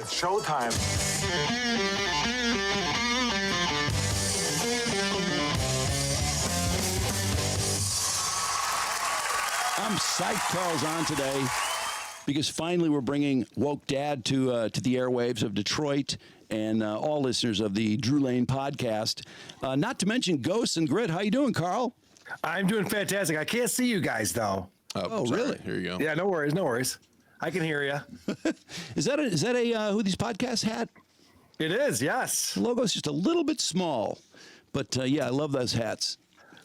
It's showtime. I'm psyched Carl's on today because finally we're bringing Woke Dad to the airwaves of Detroit and all listeners of the Drew Lane podcast. Not to mention Ghosts and Grit. How you doing, Karl? I'm doing fantastic. I can't see you guys, though. Oh, really? Here you go. Yeah, no worries, no worries. I can hear you. Is that a Who These Podcasts hat? It is, yes. The logo's just a little bit small, but yeah, I love those hats.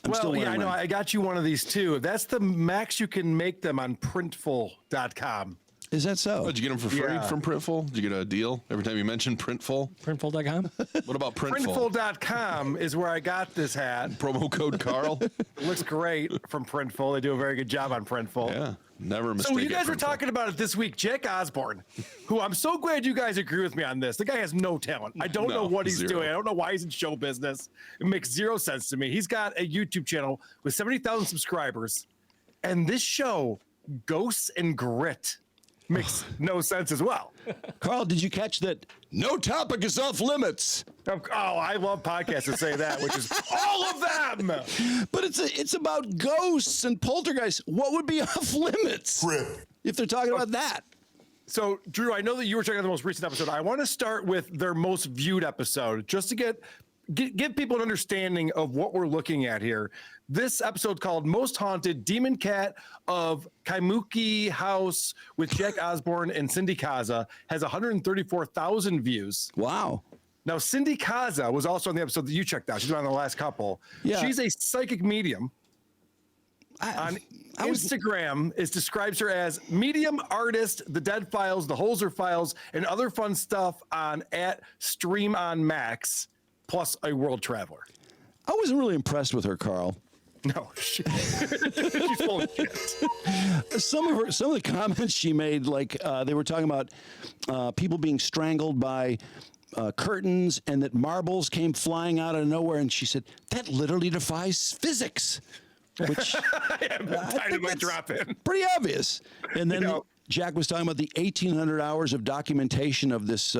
I know. I got you one of these too. That's the max you can make them on printful.com. Is that so? Oh, did you get them for free from Printful? Did you get a deal every time you mention Printful? Printful.com? What about Printful? Printful.com is where I got this hat. Promo code Karl? It looks great from Printful. They do a very good job on Printful. Yeah, never mistake. So you guys were talking about it this week. Jack Osbourne, who I'm so glad you guys agree with me on this. The guy has no talent. I don't know what he's doing. I don't know why he's in show business. It makes zero sense to me. He's got a YouTube channel with 70,000 subscribers. And this show, Ghosts and Grit, makes no sense as well. Karl, did you catch that? No topic is off limits. Oh, I love podcasts that say that, which is all of them. But it's about ghosts and poltergeists. What would be off limits if they're talking about that? So, Drew, I know that you were checking out the most recent episode. I want to start with their most viewed episode, just to give people an understanding of what we're looking at here. This episode called Most Haunted Demon Cat of Kaimuki House with Jack Osbourne and Cindy Kaza has 134,000 views. Wow. Now, Cindy Kaza was also on the episode that you checked out. She's been on the last couple. Yeah. She's a psychic medium. On Instagram, it describes her as medium, artist, the Dead Files, the Holzer Files, and other fun stuff on @StreamOnMax, plus a world traveler. I wasn't really impressed with her, Karl. No, shit. She's full of shit. Some of the comments she made, like they were talking about people being strangled by curtains and that marbles came flying out of nowhere, and she said that literally defies physics. Which Dynamite drop in. Pretty obvious. And then Jack was talking about the 1,800 hours of documentation of this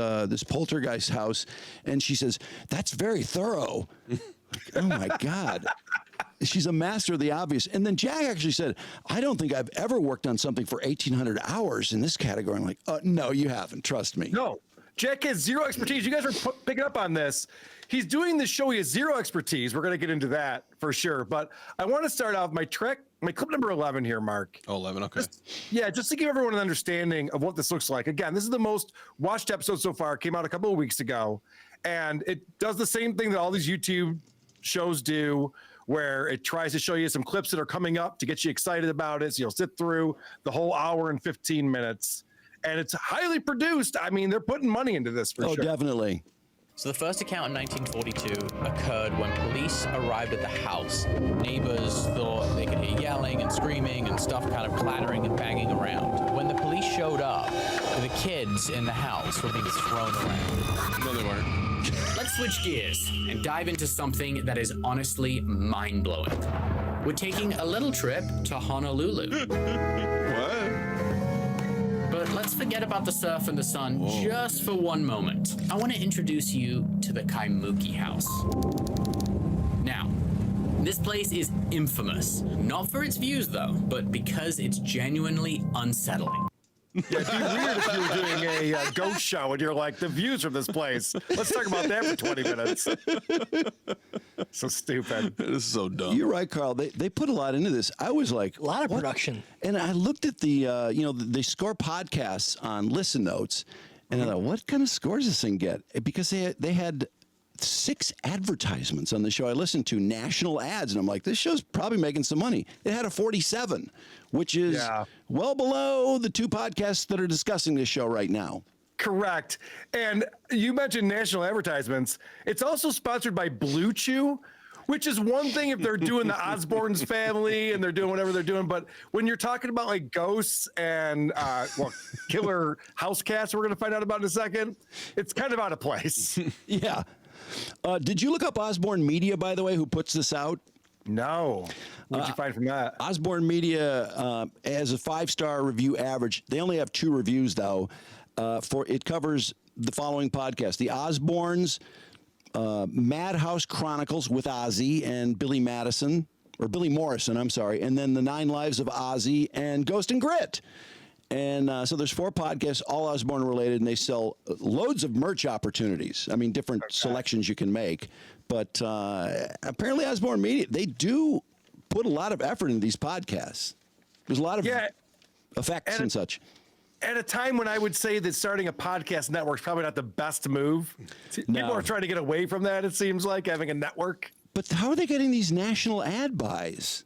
poltergeist house, and she says that's very thorough. Oh my God. She's a master of the obvious. And then Jack actually said, I don't think I've ever worked on something for 1,800 hours in this category. I'm like, no, you haven't. Trust me. No. Jack has zero expertise. You guys are picking up on this. He's doing this show. He has zero expertise. We're going to get into that for sure. But I want to start off my clip number 11 here, Mark. Oh, 11. Okay. Just to give everyone an understanding of what this looks like. Again, this is the most watched episode so far. It came out a couple of weeks ago. And it does the same thing that all these YouTube shows do, where it tries to show you some clips that are coming up to get you excited about it. So you'll sit through the whole hour and 15 minutes. And it's highly produced. I mean, they're putting money into this for sure. Oh, definitely. So the first account in 1942 occurred when police arrived at the house. Neighbors thought they could hear yelling and screaming and stuff kind of clattering and banging around. When the police showed up, the kids in the house were being thrown around. No, they weren't. Let's switch gears and dive into something that is honestly mind-blowing. We're taking a little trip to Honolulu. What? But let's forget about the surf and the sun just for one moment. I want to introduce you to the Kaimuki House. Now, this place is infamous. Not for its views, though, but because it's genuinely unsettling. Yeah, it'd be weird if you were doing a ghost show and you're like, the views from this place. Let's talk about that for 20 minutes. So stupid. This is so dumb. You're right, Karl. They put a lot into this. I was like, A lot of what? production. And I looked at the, they score podcasts on Listen Notes, and I thought, what kind of scores does this thing get? Because they had 6 advertisements on the show I listened to, national ads, and I'm like, this show's probably making some money. It had a 47, which is well below the 2 podcasts that are discussing this show right now. Correct. And you mentioned national advertisements. It's also sponsored by Blue Chew, which is one thing if they're doing the Osbourne's family and they're doing whatever they're doing. But when you're talking about like ghosts and killer house cats, we're going to find out about in a second, it's kind of out of place. Yeah. Did you look up Osbourne Media, by the way, who puts this out? No. What'd you find from that? Osbourne Media has a 5-star review average. They only have 2 reviews, though. It covers the following podcast: the Osbournes, Madhouse Chronicles with Ozzy and Billy Madison, or Billy Morrison, I'm sorry, and then the 9 Lives of Ozzy and Ghost and Grit. And so there's 4 podcasts, all Osbourne related, and they sell loads of merch opportunities. I mean, different selections you can make. But apparently Osbourne Media, they do put a lot of effort into these podcasts. There's a lot of effects and such. At a time when I would say that starting a podcast network is probably not the best move. People are trying to get away from that, it seems like, having a network. But how are they getting these national ad buys?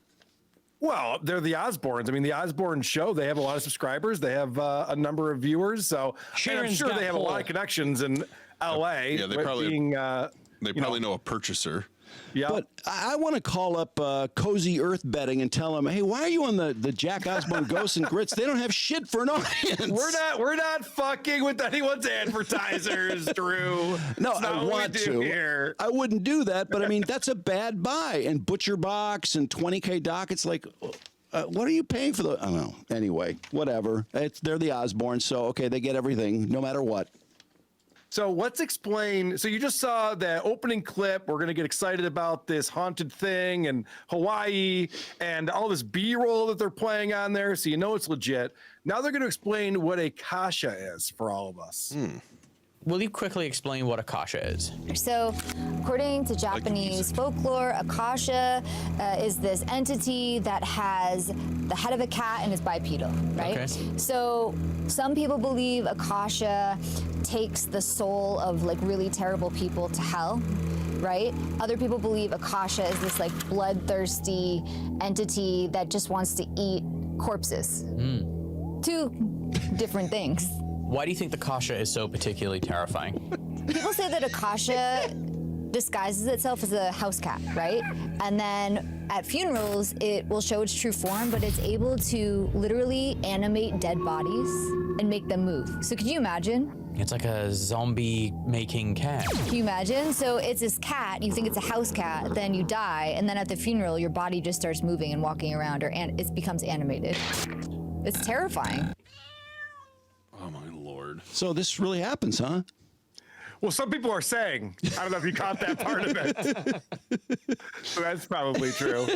Well, they're the Osbournes. I mean, the Osbourne show, they have a lot of subscribers. They have a number of viewers. So and I'm sure they have a lot of connections in L.A. Yeah, they probably know a purchaser. Yeah, but I want to call up Cozy Earth Betting and tell them, hey, why are you on the Jack Osbourne Ghosts and Grits? They don't have shit for an audience. We're not fucking with anyone's advertisers, Drew. No, I want to. Here. I wouldn't do that, but I mean that's a bad buy. And Butcher Box and 20K Doc, it's like, what are you paying for the? I don't know. Anyway, whatever. They're the Osbournes, so okay, they get everything, no matter what. So let's explain. So you just saw the opening clip. We're going to get excited about this haunted thing and Hawaii and all this B-roll that they're playing on there. So you know it's legit. Now they're going to explain what a kasha is for all of us. Will you quickly explain what Akasha is? So, according to Japanese folklore, Akasha is this entity that has the head of a cat and is bipedal, right? Okay. So, some people believe Akasha takes the soul of like really terrible people to hell, right? Other people believe Akasha is this like bloodthirsty entity that just wants to eat corpses. 2 different things. Why do you think the Kasha is so particularly terrifying? People say that Akasha disguises itself as a house cat, right? And then at funerals, it will show its true form, but it's able to literally animate dead bodies and make them move. So could you imagine? It's like a zombie-making cat. Can you imagine? So it's this cat, you think it's a house cat, then you die, and then at the funeral, your body just starts moving and walking around, and it becomes animated. It's terrifying. Oh my Lord. So this really happens, huh? Well, some people are saying. I don't know if you caught that part of it. So that's probably true.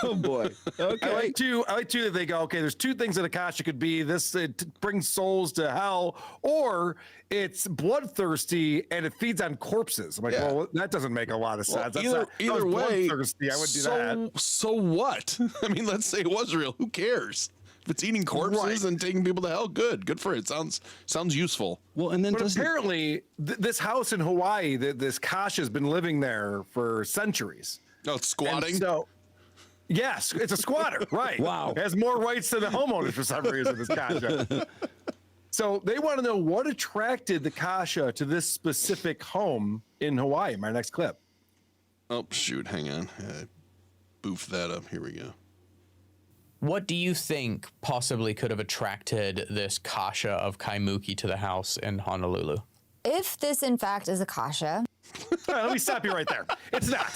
Oh boy. Okay. I like too that they go, okay, there's 2 things that Akasha could be. This brings souls to hell, or it's bloodthirsty and it feeds on corpses. I'm like, well, that doesn't make a lot of sense. Either way, bloodthirsty. I would do that. So what? I mean, let's say it was real. Who cares? If it's eating corpses and taking people to hell, good for it. Sounds useful. Well, and then but apparently this house in Hawaii, this Kasha's been living there for centuries. Oh, it's squatting. And so, yes, it's a squatter, right? Wow. It has more rights than the homeowners for some reason. This Kasha. So they want to know what attracted the Kasha to this specific home in Hawaii. My next clip. Oh shoot! Hang on. I boofed that up. Here we go. What do you think possibly could have attracted this Kasha of Kaimuki to the house in Honolulu? If this, in fact, is Akasha. All right, let me stop you right there. It's not.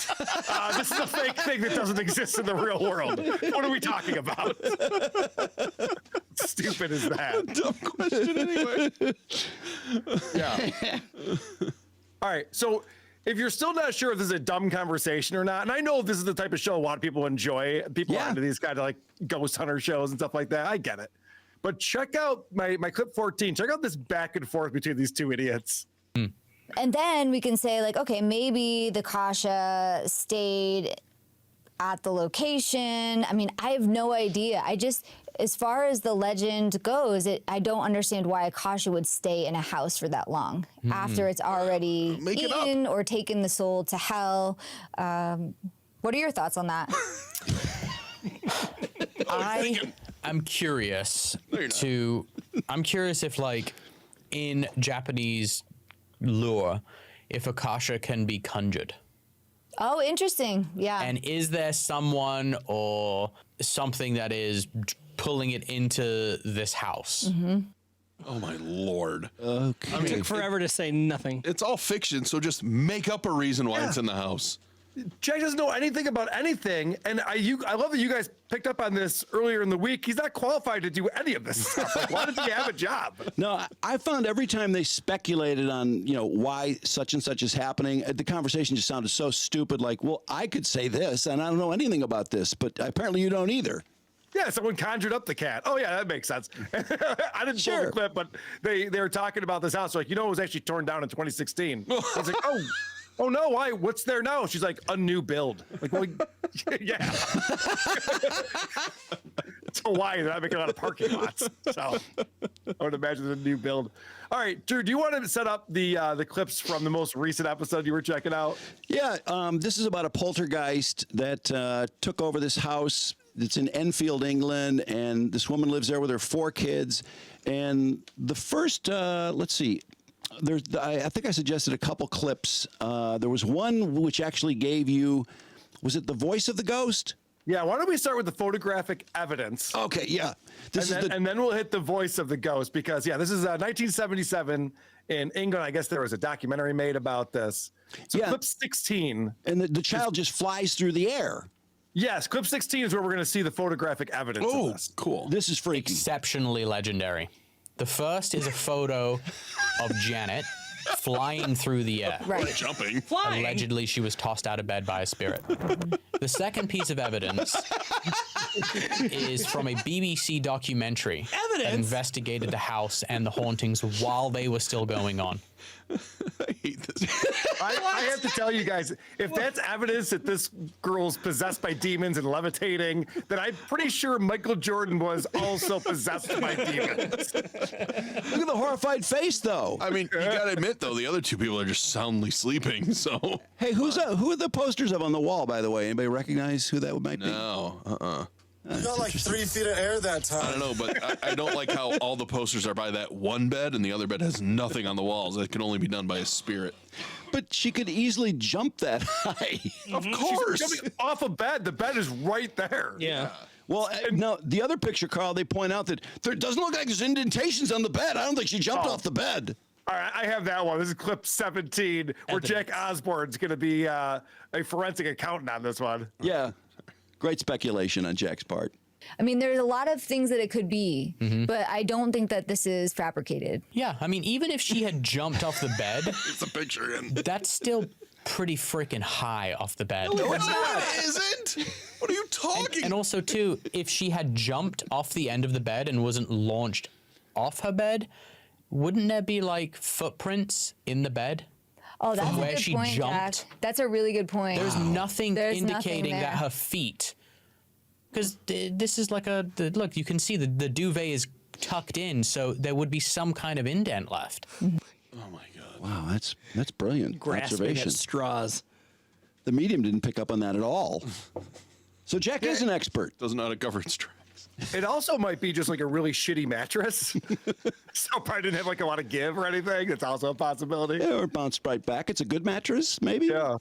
This is a fake thing that doesn't exist in the real world. What are we talking about? Stupid is that? Dumb question anyway. Yeah. All right, so if you're still not sure if this is a dumb conversation or not, and I know this is the type of show a lot of people enjoy, people are into these kind of like ghost hunter shows and stuff like that. I get it. But check out my clip 14. Check out this back and forth between these 2 idiots. And then we can say, like, okay, maybe the Kasha stayed at the location. I mean, I have no idea. As far as the legend goes, I don't understand why a Kasha would stay in a house for that long after it's already eaten or taken the soul to hell. What are your thoughts on that? I'm curious if, like, in Japanese lore, if Akasha can be conjured. Oh, interesting. Yeah. And is there someone or something that is pulling it into this house? Oh my Lord. Okay. It took forever to say nothing. It's all fiction, so just make up a reason why it's in the house. Jack doesn't know anything about anything, and I love that you guys picked up on this earlier in the week. He's not qualified to do any of this stuff. Like, why does he have a job? No, I found every time they speculated on, why such and such is happening, the conversation just sounded so stupid. Like, well, I could say this, and I don't know anything about this, but apparently you don't either. Yeah, someone conjured up the cat. Oh, yeah, that makes sense. I didn't show the clip, but they were talking about this house. Like, it was actually torn down in 2016. It's like, oh no, why? What's there now? She's like, a new build. Like, well, yeah. It's Hawaii. They're not making a lot of parking lots. So I would imagine it's a new build. All right, Drew, do you want to set up the clips from the most recent episode you were checking out? Yeah, this is about a poltergeist that took over this house. It's in Enfield, England, and this woman lives there with her 4 kids. And the first, let's see, I think I suggested a couple clips. There was one which actually gave you, was it the voice of the ghost? Yeah, why don't we start with the photographic evidence? Okay, yeah. And then we'll hit the voice of the ghost because, this is 1977 in England. I guess there was a documentary made about this. So clip 16. And the child just flies through the air. Yes, clip 16 is where we're going to see the photographic evidence of this. Cool. This is freaky. Exceptionally legendary. The first is a photo of Janet flying through the air. Right. Jumping. Allegedly, she was tossed out of bed by a spirit. The second piece of evidence is from a BBC documentary that investigated the house and the hauntings while they were still going on. I hate this. I have to tell you guys, if that's evidence that this girl's possessed by demons and levitating, then I'm pretty sure Michael Jordan was also possessed by demons. Look at the horrified face, though. I mean, you gotta admit though, the other 2 people are just soundly sleeping. So hey, who are the posters up on the wall, by the way? Anybody recognize who that might be? No, You got like 3 feet of air that time. I don't know, but I don't like how all the posters are by that one bed and the other bed has nothing on the walls. That can only be done by a spirit. But she could easily jump that high. Of course. She's jumping off a bed. The bed is right there. Yeah. Well, no, the other picture, Carl, they point out that there doesn't look like there's indentations on the bed. I don't think she jumped off the bed. All right, I have that one. This is clip 17, where Jack Osbourne's going to be a forensic accountant on this one. Yeah. Great speculation on Jack's part. I mean, there's a lot of things that it could be, but I don't think that this is fabricated. Yeah, I mean, even if she had jumped off the bed, It's a picture in. that's still pretty freaking high off the bed. No, it isn't. What are you talking? And also, too, if she had jumped off the end of the bed and wasn't launched off her bed, wouldn't there be like footprints in the bed? Oh, that's From a where good she point, jumped? Jack. That's a really good point. There's nothing There's nothing indicating that there. her feet, because this is like look, you can see the duvet is tucked in, so there would be some kind of indent left. Oh my God. Wow, that's brilliant Grasping observation. at straws. The medium didn't pick up on that at all. So Jack is an expert. Doesn't know how to cover its tracks. It also might be just like a really shitty mattress. So probably didn't have like a lot of give or anything. That's also a possibility. Yeah, or bounced right back. It's a good mattress, maybe. Yeah.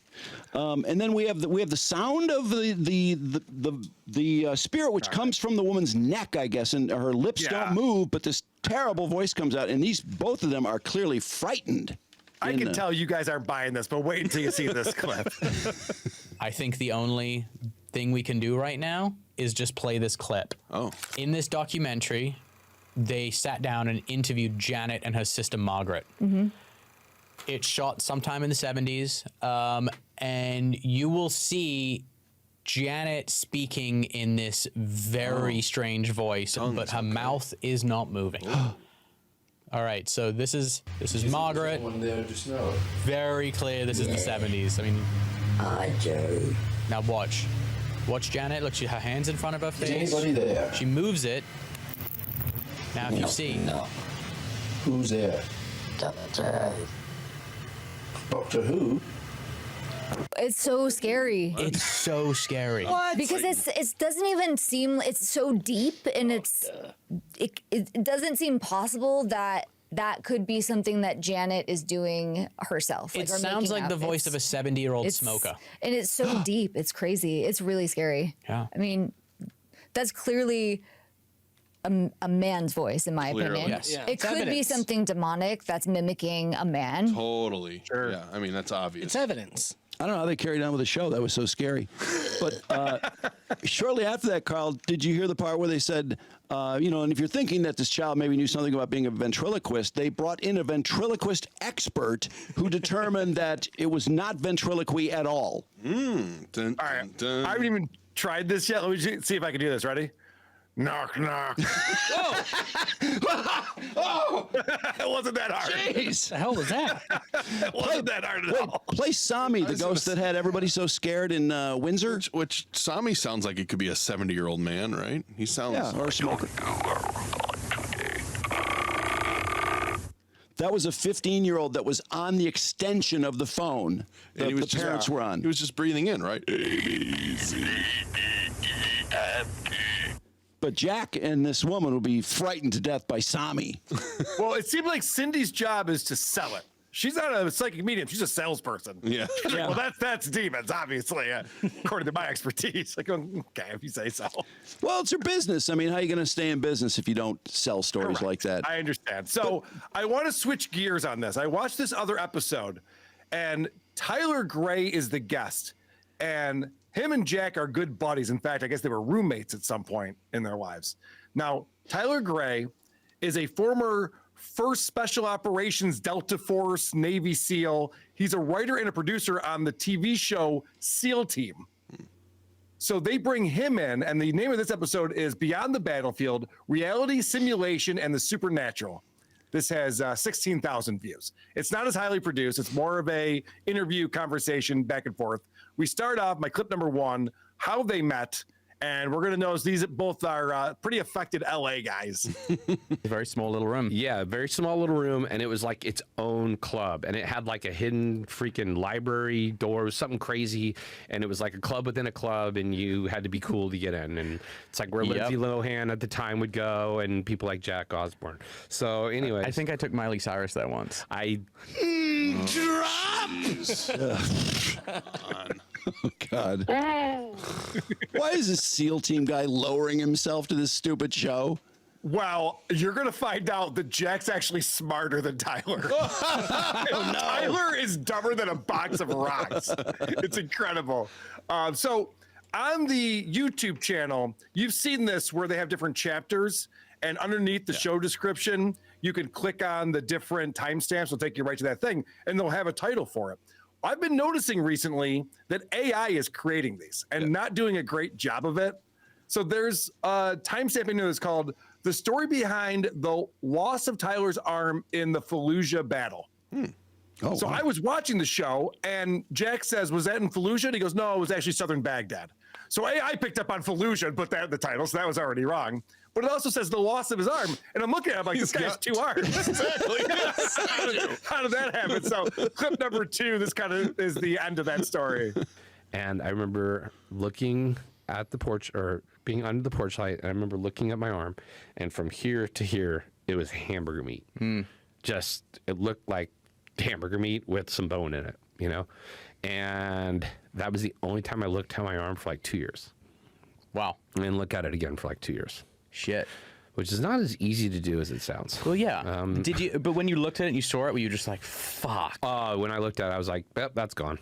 And then we have the sound of the spirit, which comes from the woman's neck, I guess, and her lips don't move, but this terrible voice comes out, and both of them are clearly frightened. I can tell you guys aren't buying this, but wait until you see this clip. I think the only thing we can do right now is just play this clip. Oh. In this documentary, they sat down and interviewed Janet and her sister Margaret. It's shot sometime in the 70s, and you will see Janet speaking in this very strange voice, but her mouth is not moving. All right, so this is Margaret. One there just now. Very clear this is the 70s. I mean, Hi, Joe. now watch. Watch Janet. Look, her hand's in front of her face. Is anybody there? She moves it. Now, if you see, No. Who's there? Doctor. Doctor Who? It's so scary it's so scary. because it doesn't even seem, it's so deep, and it doesn't seem possible that could be something that Janet is doing herself. It or sounds making like the up. voice of a 70-year-old It's- smoker. And it's so deep. It's crazy. It's really scary. Yeah. I mean, that's clearly a man's voice, in my Clearly. opinion. Yes. Yeah, It it's could be evidence. something demonic that's mimicking a man. Totally. Sure. Yeah. I mean, that's obvious. It's evidence. I don't know how they carried on with the show. That was so scary. But shortly after that, Karl, did you hear the part where they said, and if you're thinking that this child maybe knew something about being a ventriloquist, they brought in a ventriloquist expert who determined that it was not ventriloquy at all. All right. I haven't even tried this yet. Let me see if I can do this. Ready? Knock, knock. Oh! It wasn't that hard. Jeez. The hell was that? It wasn't that hard at all. Play Sami, the ghost that had everybody so scared in Windsor. Which Sami sounds like it could be a 70-year-old man, right? He sounds Or a smoker. That was a 15-year-old that was on the extension of the phone that the parents were on. He was just breathing in, right? But Jack and this woman will be frightened to death by Sami. Well, it seemed like Cindy's job is to sell it. She's not a psychic medium. She's a salesperson. Yeah. She's like, well, that's demons, obviously, according to my expertise. Like, okay, if you say so. Well, it's her business. I mean, how are you going to stay in business if you don't sell stories like that? I understand. So I want to switch gears on this. I watched this other episode, and Tyler Gray is the guest. And him and Jack are good buddies. In fact, I guess they were roommates at some point in their lives. Now, Tyler Gray is a former 1st Special Operations Delta Force Navy SEAL. He's a writer and a producer on the TV show SEAL Team. So they bring him in, and the name of this episode is Beyond the Battlefield, Reality, Simulation, and the Supernatural. This has 16,000 views. It's not as highly produced. It's more of a interview conversation back and forth. We start off, my clip number 1, how they met, and we're going to notice these both are pretty affected LA guys. A very small little room. Yeah, very small little room, and it was like its own club, and it had like a hidden freaking library door. It was something crazy, and it was like a club within a club, and you had to be cool to get in. And it's like where Lindsay Lohan at the time would go, and people like Jack Osbourne. So, anyway, I think I took Miley Cyrus there once. Oh, God. Why is this SEAL Team guy lowering himself to this stupid show? Well, you're going to find out that Jack's actually smarter than Tyler. Tyler is dumber than a box of rocks. It's incredible. So on the YouTube channel, you've seen this where they have different chapters, and underneath the show description, you can click on the different timestamps. It'll take you right to that thing, and they'll have a title for it. I've been noticing recently that AI is creating these and not doing a great job of it. So there's a timestamp in there that's called The Story Behind the Loss of Tyler's Arm in the Fallujah Battle. Oh, So wow. I was watching the show, and Jack says, was that in Fallujah? And he goes, no, it was actually southern Baghdad. So AI picked up on Fallujah and put that in the title, so that was already wrong. But it also says the loss of his arm. And I'm looking at it, I'm like, this guy has 2 arms. Exactly. How did that happen? So clip number 2, this kind of is the end of that story. And I remember looking at the porch, or being under the porch light, and I remember looking at my arm, and from here to here, it was hamburger meat. Just, it looked like hamburger meat with some bone in it, you know? And that was the only time I looked at my arm for like 2 years. Wow. And then look at it again for like 2 years. Shit. Which is not as easy to do as it sounds. Well, yeah. Did you? But when you looked at it and you saw it, were you just like, fuck? When I looked at it, I was like, yep, that's gone.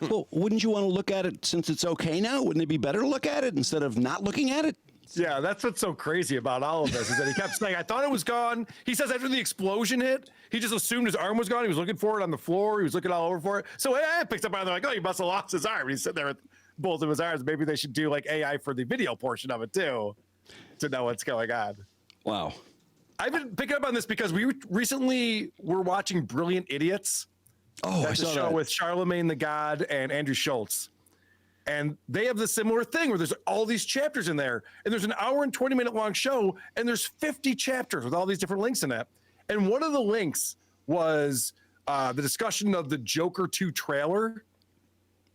Well, wouldn't you want to look at it since it's okay now? Wouldn't it be better to look at it instead of not looking at it? Yeah, that's what's so crazy about all of this is that he kept saying, I thought it was gone. He says after the explosion hit, he just assumed his arm was gone. He was looking for it on the floor. He was looking all over for it. So AI picked up on it. They're like, oh, he must have lost his arm. And he's sitting there with both of his arms. Maybe they should do like AI for the video portion of it too, to know what's going on. Wow. I've been picking up on this because we recently were watching Brilliant Idiots. Oh, I That's a saw show that. with Charlamagne the God and Andrew Schulz. And they have the similar thing where there's all these chapters in there, and there's an hour and 20-minute long show, and there's 50 chapters with all these different links in it. And one of the links was the discussion of the Joker 2 trailer,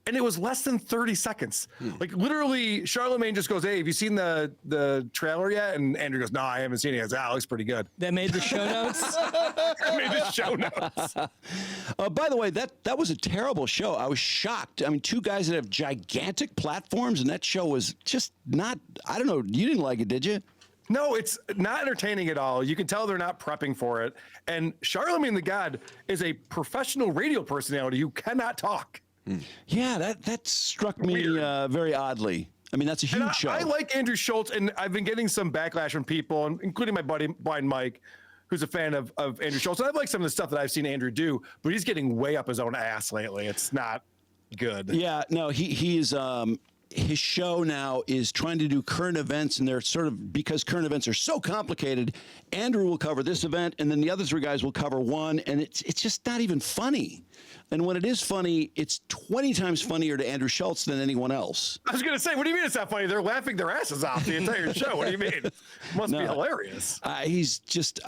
and it was less than 30 seconds. Like literally, Charlamagne just goes, "Hey, have you seen the trailer yet?" And Andrew goes, "No, I haven't seen it." He goes, "Ah, it looks pretty good." That made the show notes. I made the show notes. By the way, that was a terrible show. I was shocked. I mean, 2 guys that have gigantic platforms, and that show was just not, I don't know. You didn't like it, did you? No, it's not entertaining at all. You can tell they're not prepping for it. And Charlamagne the God is a professional radio personality who cannot talk. Yeah, that struck me very oddly. I mean, that's a huge show. I like Andrew Schulz, and I've been getting some backlash from people, including my buddy Blind Mike, who's a fan of Andrew Schulz. And I like some of the stuff that I've seen Andrew do, but he's getting way up his own ass lately. It's not good. Yeah, no, he's his show now is trying to do current events, and they're sort of, because current events are so complicated, Andrew will cover this event, and then the other three guys will cover one, and it's just not even funny. And when it is funny, it's 20 times funnier to Andrew Schulz than anyone else. I was going to say, what do you mean it's not funny? They're laughing their asses off the entire show. What do you mean? Must be hilarious. I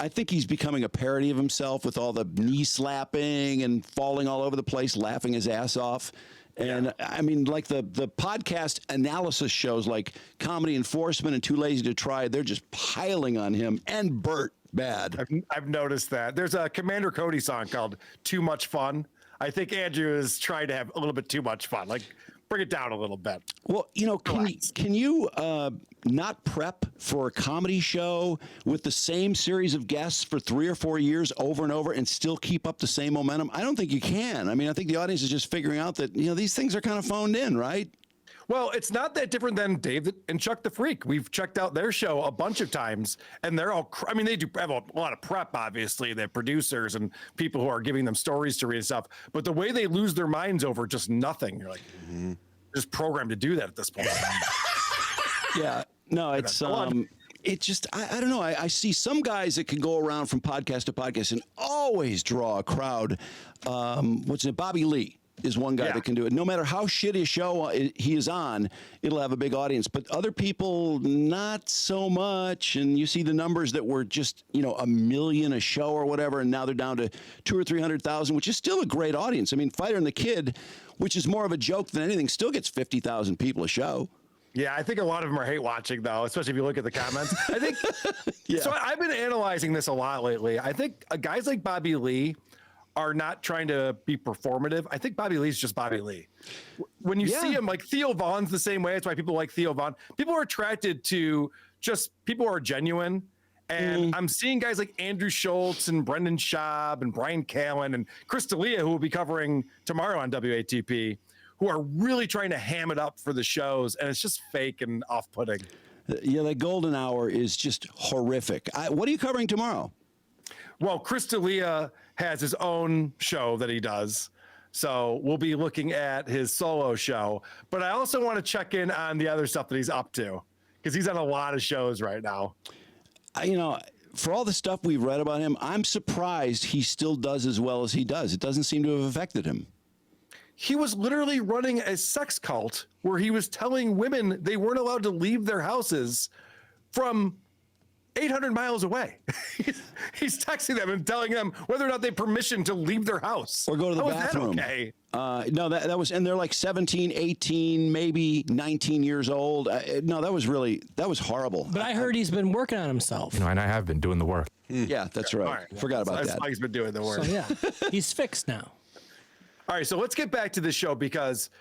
think he's becoming a parody of himself with all the knee slapping and falling all over the place, laughing his ass off. And I mean, like the podcast analysis shows like Comedy Enforcement and Too Lazy to Try, they're just piling on him and Bert bad. I've noticed that. There's a Commander Cody song called Too Much Fun. I think Andrew is trying to have a little bit too much fun. Like, bring it down a little bit. Well, can you not prep for a comedy show with the same series of guests for 3 or 4 years over and over and still keep up the same momentum? I don't think you can. I mean, I think the audience is just figuring out that, these things are kind of phoned in, right? Well, it's not that different than Dave and Chuck the Freak. We've checked out their show a bunch of times, and they're all, I mean, they do have a lot of prep, obviously, the producers and people who are giving them stories to read and stuff. But the way they lose their minds over just nothing, you're like, just programmed to do that at this point. Yeah, no, it's just, I don't know. I see some guys that can go around from podcast to podcast and always draw a crowd. Bobby Lee is one guy that can do it. No matter how shitty a show he is on, it'll have a big audience. But other people, not so much. And you see the numbers that were just, 1 million a show or whatever, and now they're down to 200,000 or 300,000, which is still a great audience. I mean, Fighter and the Kid, which is more of a joke than anything, still gets 50,000 people a show. Yeah, I think a lot of them are hate watching, though, especially if you look at the comments. I think so. I've been analyzing this a lot lately. I think guys like Bobby Lee are not trying to be performative. I think Bobby Lee's just Bobby Lee. When you see him, like Theo Vaughn's the same way. That's why people like Theo Vaughn. People are attracted to just people who are genuine. And I'm seeing guys like Andrew Schulz and Brendan Schaub and Brian Callen and Chris D'Elia, who will be covering tomorrow on WATP, who are really trying to ham it up for the shows. And it's just fake and off-putting. Yeah, the golden hour is just horrific. What are you covering tomorrow? Well, Chris D'Elia has his own show that he does. So we'll be looking at his solo show. But I also want to check in on the other stuff that he's up to, because he's on a lot of shows right now. For all the stuff we've read about him, I'm surprised he still does as well as he does. It doesn't seem to have affected him. He was literally running a sex cult where he was telling women they weren't allowed to leave their houses from 800 miles away. He's texting them and telling them whether or not they have permission to leave their house or go to the bathroom. That okay? No, that was, and they're like 17, 18, maybe 19 years old. No, that was horrible. But I heard he's been working on himself. And I have been doing the work. Yeah, that's right. Forgot about that. He's been doing the work. So yeah, he's fixed now. All right, so let's get back to the show, because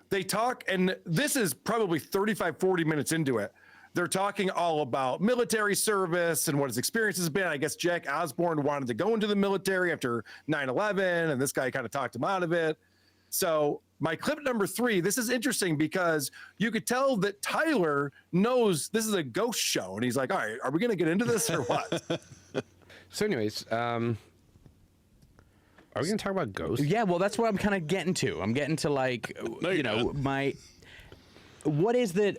they talk, and this is probably 35, 40 minutes into it. They're talking all about military service and what his experience has been. I guess Jack Osbourne wanted to go into the military after 9/11, and this guy kind of talked him out of it. So my clip number 3, this is interesting because you could tell that Tyler knows this is a ghost show, and he's like, all right, are we going to get into this or what? So anyways, are we going to talk about ghosts? Yeah, well, that's what I'm kind of getting to. I'm getting to, like, my... What is the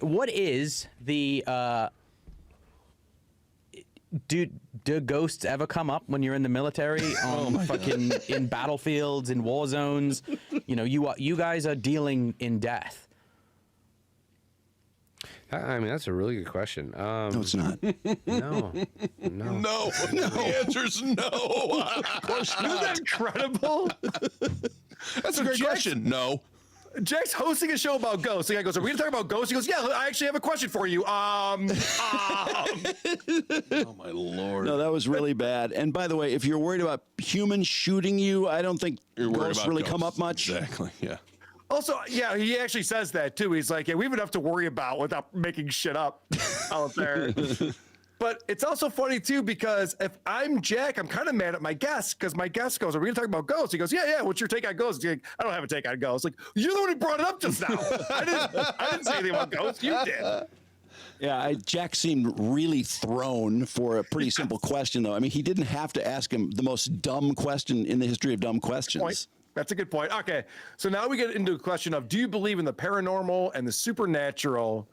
do ghosts ever come up when you're in the military on fucking in battlefields, in war zones? You guys are dealing in death. I mean, that's a really good question. No, it's not. No. The answer's no. Of course not. Isn't that incredible? That's a great question. No. Jack's hosting a show about ghosts. The guy goes, are we going to talk about ghosts? He goes, yeah, I actually have a question for you. Oh, my Lord. No, that was really bad. And by the way, if you're worried about humans shooting you, I don't think ghosts really come up much. Exactly, yeah. Also, yeah, he actually says that, too. He's like, yeah, we have enough to worry about without making shit up out there. But it's also funny too, because if I'm Jack, I'm kind of mad at my guest, because my guest goes, "Are we gonna talk about ghosts?" He goes, "Yeah. What's your take on ghosts?" He's like, "I don't have a take on ghosts." Like, you're the one who brought it up just now. I didn't say anything about ghosts. You did. Yeah, Jack seemed really thrown for a pretty simple question, though. I mean, he didn't have to ask him the most dumb question in the history of dumb questions. That's a good point. Okay, so now we get into a question of, do you believe in the paranormal and the supernatural?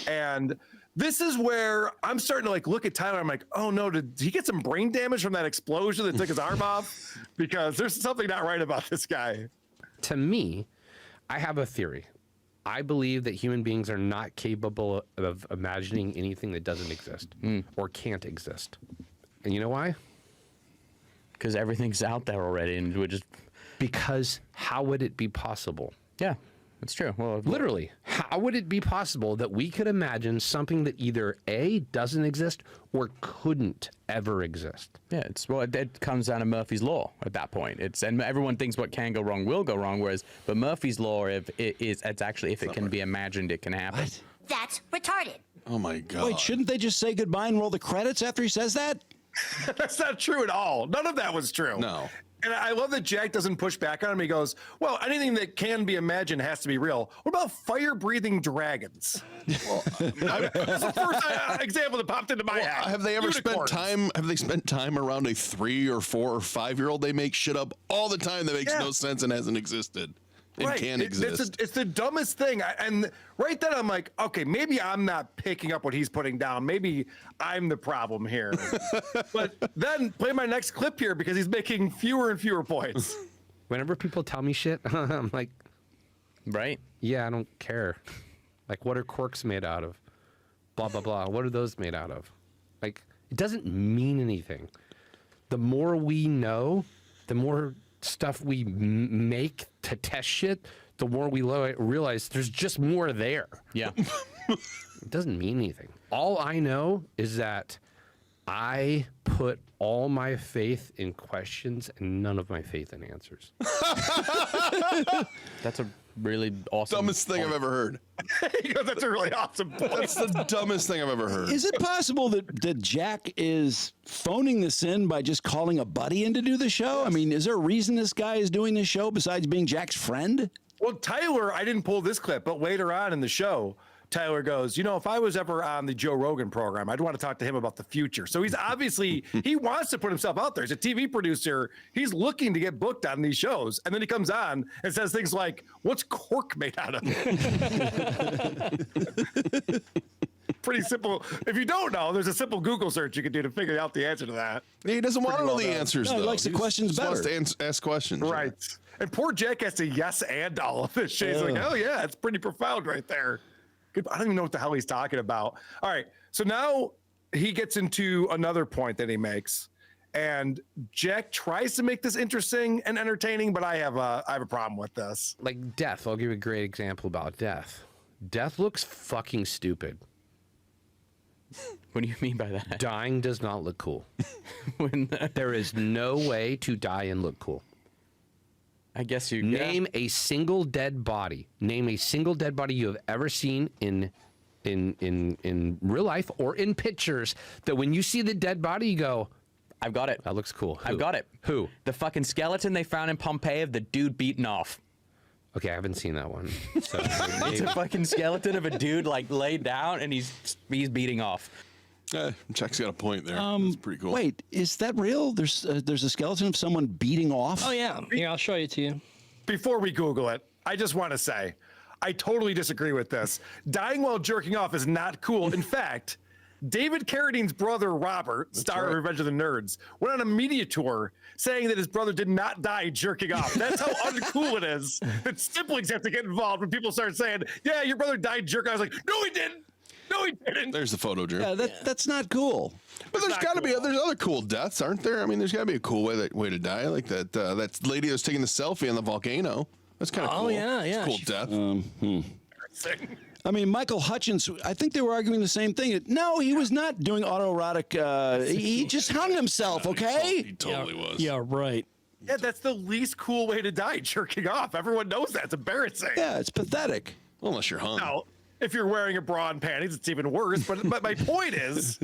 And this is where I'm starting to like look at Tyler. I'm like, oh no, did he get some brain damage from that explosion that took his arm off? Because there's something not right about this guy. To me, I have a theory. I believe that human beings are not capable of imagining anything that doesn't exist or can't exist. And you know why? Because everything's out there already, and we just. Because how would it be possible? Yeah, that's true. Well, literally, how would it be possible that we could imagine something that either A, doesn't exist or couldn't ever exist? Yeah, it comes down to Murphy's Law at that point. And everyone thinks what can go wrong will go wrong, but Murphy's Law, if it can be imagined, it can happen. What? That's retarded. Oh my God. Wait, shouldn't they just say goodbye and roll the credits after he says that? That's not true at all. None of that was true. No. And I love that Jack doesn't push back on him. He goes, well, anything that can be imagined has to be real. What about fire-breathing dragons? Well, that's the first example that popped into my head. Have they ever Unicorns. spent time around a 3 or 4 or 5-year-old? They make shit up all the time that makes no sense and hasn't existed. It can exist. It's the dumbest thing. And right then I'm like, okay, maybe I'm not picking up what he's putting down. Maybe I'm the problem here. But then play my next clip here, because he's making fewer and fewer points. Whenever people tell me shit, I'm like, right? Yeah, I don't care. Like, what are corks made out of? Blah, blah, blah. What are those made out of? Like, it doesn't mean anything. The more we know, the more stuff we make to test shit, the more we realize there's just more there. Yeah. It doesn't mean anything. All I know is that I put all my faith in questions and none of my faith in answers. That's a really awesome Dumbest thing I've ever heard. He goes, that's a really awesome point. That's the dumbest thing I've ever heard. Is it possible that Jack is phoning this in by just calling a buddy in to do the show? I mean, is there a reason this guy is doing this show besides being Jack's friend? Well, Tyler, I didn't pull this clip, but later on in the show, Tyler goes, if I was ever on the Joe Rogan program, I'd want to talk to him about the future. So he's obviously, he wants to put himself out there. He's a TV producer. He's looking to get booked on these shows. And then he comes on and says things like, what's cork made out of? Pretty simple. If you don't know, there's a simple Google search you can do to figure out the answer to that. He doesn't want to know the answers, though. He likes the questions better. He wants to ask questions. Right. And poor Jack has to yes and all of this shit. He's like, oh yeah, it's pretty profound right there. I don't even know what the hell he's talking about. All right. So now he gets into another point that he makes. And Jack tries to make this interesting and entertaining, but I have a problem with this. Like death. I'll give you a great example about death. Death looks fucking stupid. What do you mean by that? Dying does not look cool. There is no way to die and look cool. I guess you name a single dead body. Name a single dead body you have ever seen in real life or in pictures that when you see the dead body you go, I've got it. That looks cool. Who? I've got it. Who? The fucking skeleton they found in Pompeii of the dude beaten off. Okay, I haven't seen that one. So it's a fucking skeleton of a dude like laid down and he's beating off. Jack's got a point there. That's pretty cool. Wait, is that real? There's a skeleton of someone beating off? Oh, yeah. Here, I'll show it to you. Before we Google it, I just want to say, I totally disagree with this. Dying while jerking off is not cool. In fact, David Carradine's brother, Robert, star of Revenge of the Nerds, went on a media tour saying that his brother did not die jerking off. That's how uncool it is that siblings have to get involved when people start saying, yeah, your brother died jerking off. I was like, no, he didn't. No, he didn't. There's the photo, Drew. Yeah, that's not cool. But there's got to be there's other cool deaths, aren't there? I mean, there's got to be a cool way to die, like that lady that was taking the selfie on the volcano. That's kind of cool. Oh yeah, yeah. It's a cool death. I mean, Michael Hutchins, I think they were arguing the same thing. No, he was not doing autoerotic. He just hung himself, okay? He totally was. Yeah, right. Yeah, that's the least cool way to die, jerking off. Everyone knows that. It's embarrassing. Yeah, it's pathetic. Unless you're hung. No, if you're wearing a bra and panties, it's even worse. But my point is,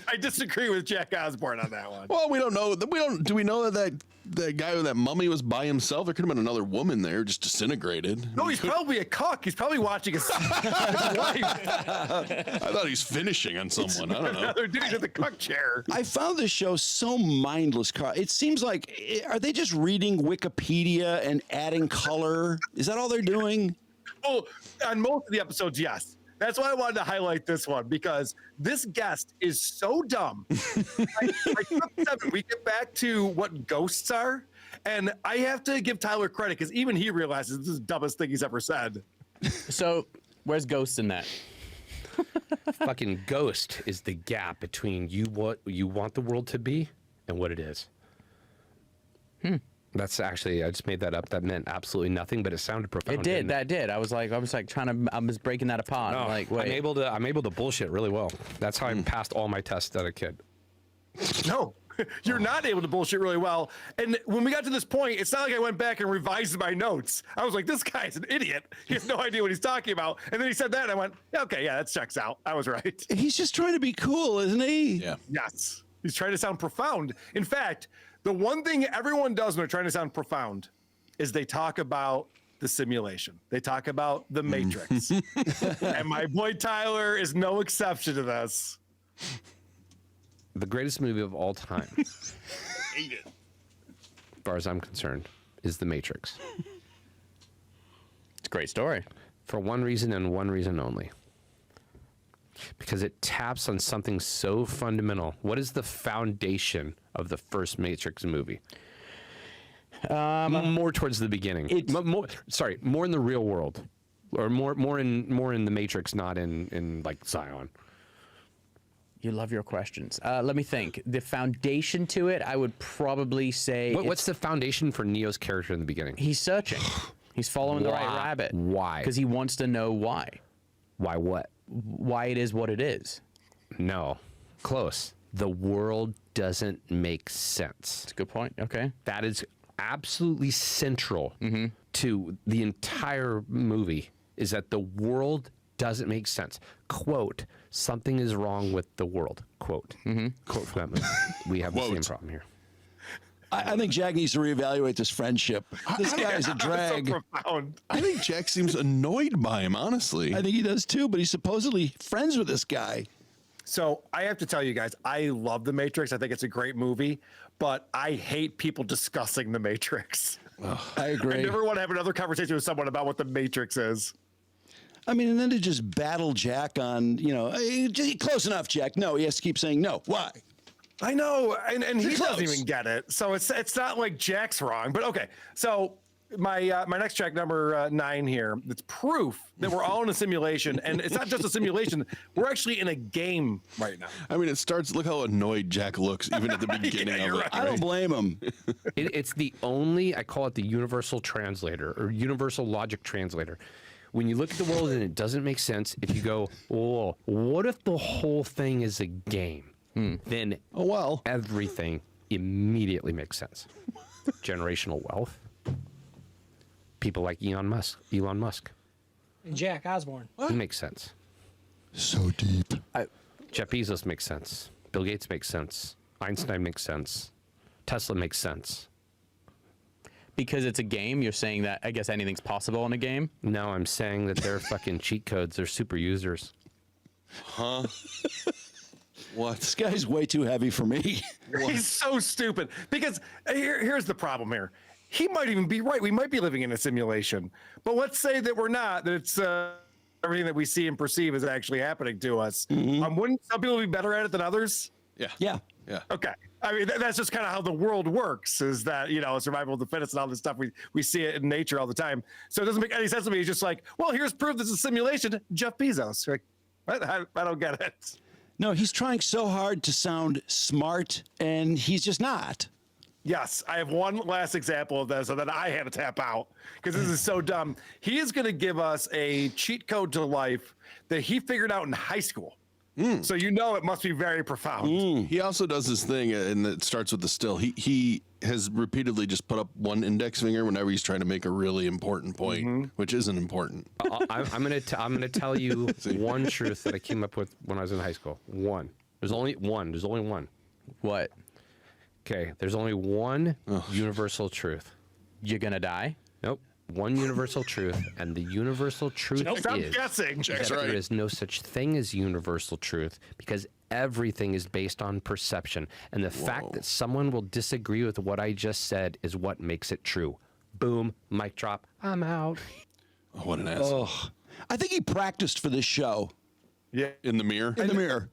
I disagree with Jack Osbourne on that one. Well, we don't know. Do we know that the guy with that mummy was by himself? There could have been another woman there, just disintegrated. No, he's probably a cuck. He's probably watching his wife. I thought he was finishing on someone. I don't know. They're doing it in the cuck chair. I found this show so mindless, Karl. It seems like, are they just reading Wikipedia and adding color? Is that all they're doing? Well, on most of the episodes, yes. That's why I wanted to highlight this one, because this guest is so dumb. We get back to what ghosts are, and I have to give Tyler credit because even he realizes this is the dumbest thing he's ever said. So, where's ghosts in that? Fucking ghost is the gap between what you want the world to be and what it is. That's actually, I just made that up. That meant absolutely nothing, but it sounded profound. It did. That did. I was breaking that apart. No, I'm like, wait. I'm able to bullshit really well. That's how I passed all my tests as a kid. No, you're not able to bullshit really well. And when we got to this point, it's not like I went back and revised my notes. I was like, this guy's an idiot. He has no idea what he's talking about. And then he said that, and I went, okay, yeah, that checks out. I was right. He's just trying to be cool, isn't he? Yeah. Yes. He's trying to sound profound. In fact, the one thing everyone does when they're trying to sound profound is they talk about the simulation. They talk about the Matrix. And my boy Tyler is no exception to this. The greatest movie of all time, as far as I'm concerned, is The Matrix. It's a great story. For one reason and one reason only. Because it taps on something so fundamental. What is the foundation of the first Matrix movie? More towards the beginning. More in the real world, or more in the Matrix, not in like Zion. You love your questions. Let me think. The foundation to it, I would probably say. What's the foundation for Neo's character in the beginning? He's searching. He's following the right rabbit. Why? Because he wants to know why. Why what? Why it is what it is. No. Close. The world doesn't make sense. That's a good point. Okay. That is absolutely central to the entire movie, is that the world doesn't make sense. Quote, something is wrong with the world. Quote. Quote from that movie. We have the same problem here. I think Jack needs to reevaluate this friendship. This guy's a drag. So profound. I think Jack seems annoyed by him, honestly. I think he does too, but he's supposedly friends with this guy. So I have to tell you guys, I love The Matrix. I think it's a great movie, but I hate people discussing The Matrix. I agree. I never want to have another conversation with someone about what The Matrix is. I mean, and then to just battle Jack on, close enough, Jack. No, he has to keep saying no. Why? I know, and he close. doesn't even get it. So it's not like Jack's wrong. But okay, so my next track, number 9 here, it's proof that we're all in a simulation, and it's not just a simulation. We're actually in a game right now. I mean, it starts. Look how annoyed Jack looks, even at the beginning of it. right. I don't blame him. It's the only, I call it the universal translator or universal logic translator. When you look at the world and it doesn't make sense, if you go, oh, what if the whole thing is a game? Then everything immediately makes sense. Generational wealth. People like Elon Musk. And Jack Osbourne. He makes sense. So deep. Jeff Bezos makes sense. Bill Gates makes sense. Einstein makes sense. Tesla makes sense. Because it's a game, you're saying that I guess anything's possible in a game? No, I'm saying that they're fucking cheat codes. They're super users. Huh? What? This guy's way too heavy for me. He's so stupid. Because here's the problem here. He might even be right. We might be living in a simulation. But let's say that we're not, that it's everything that we see and perceive is actually happening to us. Wouldn't some people be better at it than others? Yeah. Okay. I mean, that's just kind of how the world works, is that, survival of the fittest and all this stuff. We see it in nature all the time. So it doesn't make any sense to me. It's just like, well, here's proof this is a simulation. Jeff Bezos. Like, what? I don't get it. No, he's trying so hard to sound smart, and he's just not. Yes, I have one last example of this, and then I had to tap out because this is so dumb. He is going to give us a cheat code to life that he figured out in high school. So you know it must be very profound. He also does this thing, and it starts with the still. He has repeatedly just put up one index finger whenever he's trying to make a really important point, which isn't important. I'm gonna tell you one truth that I came up with when I was in high school. One. There's only one. There's only one. What? Okay. There's only one universal truth. You're gonna die? Nope. One universal truth, and the universal truth I'm is guessing. that there is no such thing as universal truth because everything is based on perception. And the fact that someone will disagree with what I just said is what makes it true. Boom, mic drop, I'm out. Oh, what an asshole. I think he practiced for this show. Yeah. In the mirror? In the mirror.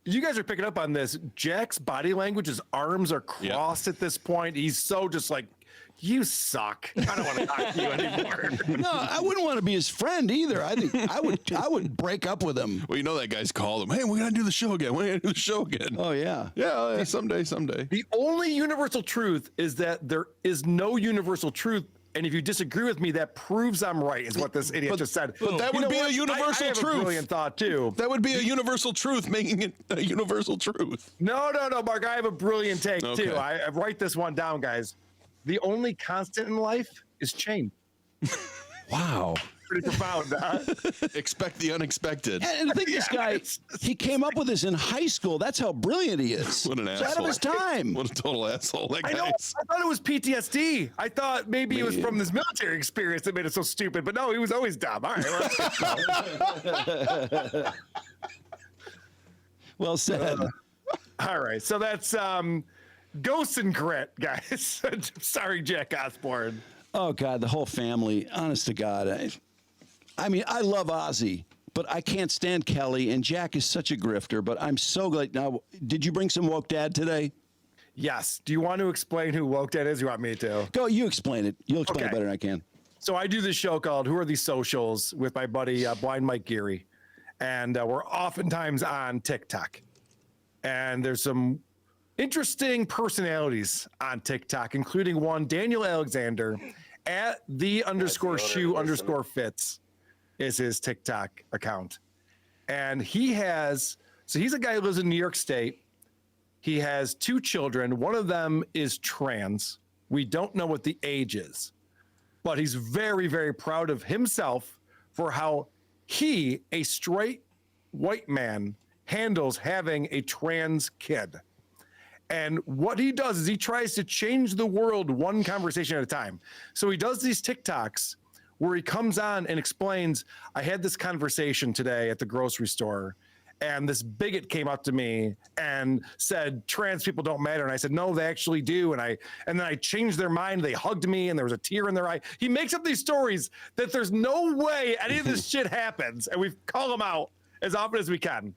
You guys are picking up on this. Jack's body language, his arms are crossed at this point. He's so just like, you suck. I don't want to talk to you anymore. No, I wouldn't want to be his friend either. I think I would break up with him. Well, you know that guy's called him. Hey, we're gonna do the show again. We're gonna do the show again. Oh yeah. Yeah, someday. The only universal truth is that there is no universal truth. And if you disagree with me, that proves I'm right, is what this idiot just said. But that would be a universal I have truth. A brilliant thought, too. That would be a universal truth, making it a universal truth. No, Mark. I have a brilliant take, Okay. too. I write this one down, guys. The only constant in life is change. Wow. Pretty profound, huh? Expect the unexpected. And I think this guy, he came up with this in high school. That's how brilliant he is. What an He's asshole. ahead of his time. What a total asshole. That I know. guy's. I thought it was PTSD. I thought maybe it was from this military experience that made it so stupid. But no, he was always dumb. All right. Well said. All right. So that's Ghosts and Grit, guys. Sorry, Jack Osbourne. Oh God, the whole family. Honest to God, I mean, I love Ozzy, but I can't stand Kelly. And Jack is such a grifter. But I'm so glad. Now, did you bring some woke dad today? Yes. Do you want to explain who Woke Dad is? You want me to? Go. You explain it. You'll explain it better than I can. So I do this show called Who Are These Socials with my buddy Blind Mike Geary. And we're oftentimes on TikTok. And there's some interesting personalities on TikTok, including one, Daniel Alexander, at _shoe_fits is his TikTok account. And he's a guy who lives in New York State. He has 2 children. One of them is trans. We don't know what the age is, but he's very, very proud of himself for how he, a straight white man, handles having a trans kid. And what he does is he tries to change the world one conversation at a time. So he does these TikToks where he comes on and explains, I had this conversation today at the grocery store, and this bigot came up to me and said, trans people don't matter. And I said, no, they actually do. And then I changed their mind. They hugged me and there was a tear in their eye. He makes up these stories that there's no way any of this shit happens. And we call him out as often as we can.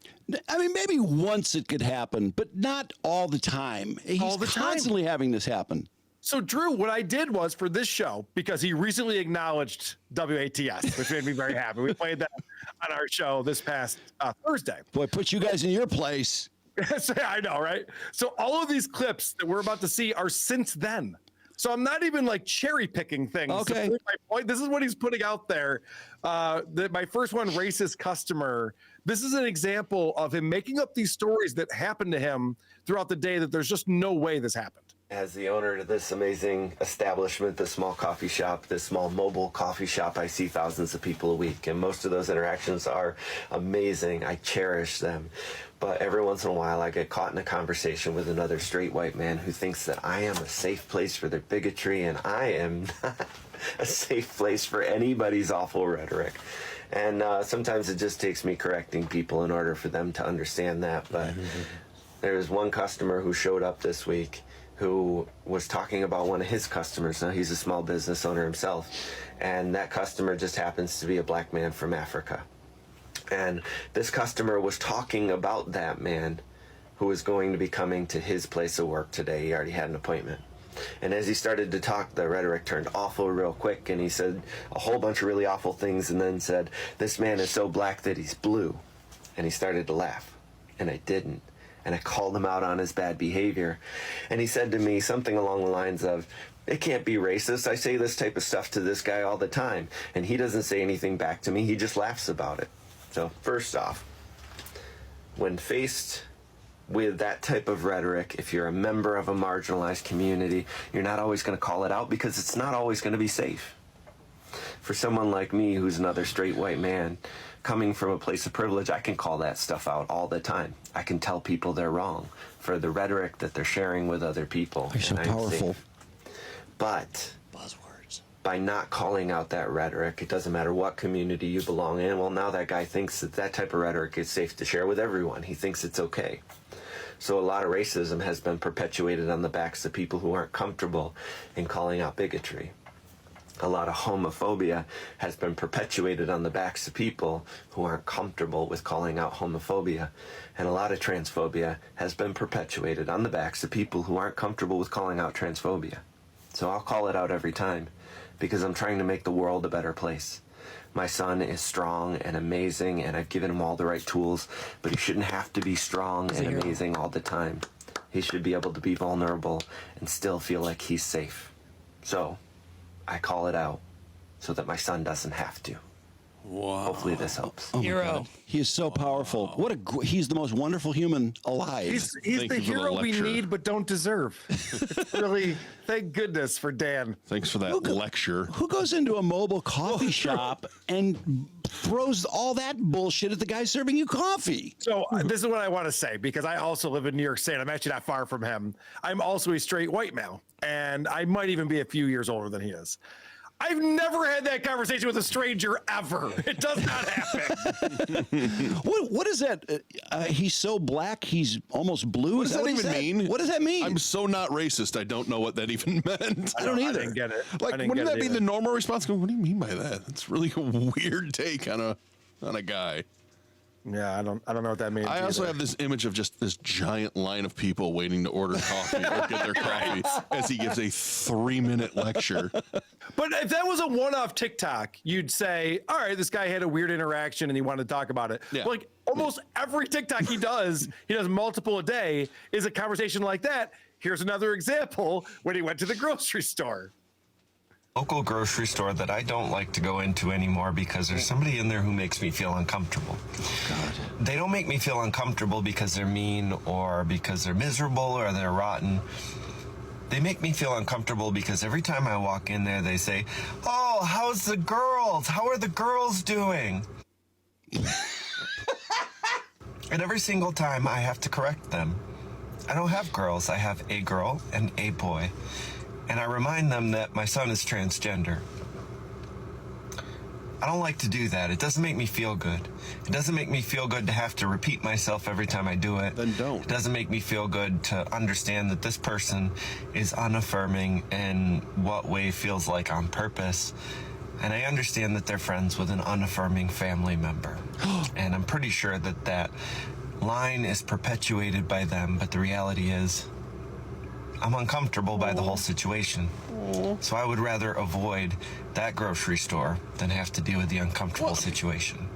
I mean, maybe once it could happen, but not all the time. He's constantly having this happen. So, Drew, what I did was for this show, because he recently acknowledged WATS, which made me very happy. We played that on our show this past Thursday. Boy, put you guys in your place. I know, right? So all of these clips that we're about to see are since then. So I'm not even like cherry picking things. Okay. So my point, this is what he's putting out there. My first one, racist customer. This is an example of him making up these stories that happened to him throughout the day that there's just no way this happened. As the owner of this amazing establishment, this small coffee shop, this small mobile coffee shop, I see thousands of people a week, and most of those interactions are amazing. I cherish them. But every once in a while, I get caught in a conversation with another straight white man who thinks that I am a safe place for their bigotry, and I am not a safe place for anybody's awful rhetoric. And sometimes it just takes me correcting people in order for them to understand that. But there was one customer who showed up this week who was talking about one of his customers. Now, he's a small business owner himself, and that customer just happens to be a black man from Africa. And this customer was talking about that man who was going to be coming to his place of work today. He already had an appointment. And as he started to talk, the rhetoric turned awful real quick, and he said a whole bunch of really awful things, and then said, this man is so black that he's blue. And he started to laugh, and I didn't. And I called him out on his bad behavior. And he said to me something along the lines of, it can't be racist. I say this type of stuff to this guy all the time. And he doesn't say anything back to me. He just laughs about it. So first off, when faced with that type of rhetoric, if you're a member of a marginalized community, you're not always going to call it out because it's not always going to be safe. For someone like me, who's another straight white man, coming from a place of privilege, I can call that stuff out all the time. I can tell people they're wrong for the rhetoric that they're sharing with other people. You're so powerful. But Buzzwords. by not calling out that rhetoric, it doesn't matter what community you belong in. Well, now that guy thinks that that type of rhetoric is safe to share with everyone. He thinks it's okay. So a lot of racism has been perpetuated on the backs of people who aren't comfortable in calling out bigotry. A lot of homophobia has been perpetuated on the backs of people who aren't comfortable with calling out homophobia. And a lot of transphobia has been perpetuated on the backs of people who aren't comfortable with calling out transphobia. So I'll call it out every time because I'm trying to make the world a better place. My son is strong and amazing, and I've given him all the right tools, but he shouldn't have to be strong and amazing all the time. He should be able to be vulnerable and still feel like he's safe. So I call it out so that my son doesn't have to. Wow. Hopefully this helps. Oh hero. He is so powerful. What he's the most wonderful human alive. He's the hero we need but don't deserve. It's really, thank goodness for Dan. Thanks for that lecture. Who goes into a mobile coffee shop and throws all that bullshit at the guy serving you coffee? So this is what I want to say, because I also live in New York State. I'm actually not far from him. I'm also a straight white male, and I might even be a few years older than he is. I've never had that conversation with a stranger ever. It does not happen. What is that? He's so black, he's almost blue. What does that even mean? What does that mean? I'm so not racist. I don't know what that even meant. I don't either. I didn't get it. Like, wouldn't that be the normal response? What do you mean by that? That's really a weird take on a guy. Yeah, I don't know what that means. I also have this image of just this giant line of people waiting to order coffee or get their coffee as he gives a 3-minute lecture. But if that was a one-off TikTok, you'd say, all right, this guy had a weird interaction and he wanted to talk about it. Yeah. But like almost every TikTok he does multiple a day, is a conversation like that. Here's another example when he went to the grocery store. Local grocery store that I don't like to go into anymore because there's somebody in there who makes me feel uncomfortable. They don't make me feel uncomfortable because they're mean or because they're miserable or they're rotten. They make me feel uncomfortable because every time I walk in there, they say, "Oh, how's the girls? How are the girls doing?" And every single time I have to correct them. I don't have girls. I have a girl and a boy. And I remind them that my son is transgender. I don't like to do that. It doesn't make me feel good. It doesn't make me feel good to have to repeat myself every time I do it. Then don't. It doesn't make me feel good to understand that this person is unaffirming in what way feels like on purpose. And I understand that they're friends with an unaffirming family member. And I'm pretty sure that that line is perpetuated by them, but the reality is I'm uncomfortable by the whole situation. So I would rather avoid that grocery store than have to deal with the uncomfortable situation.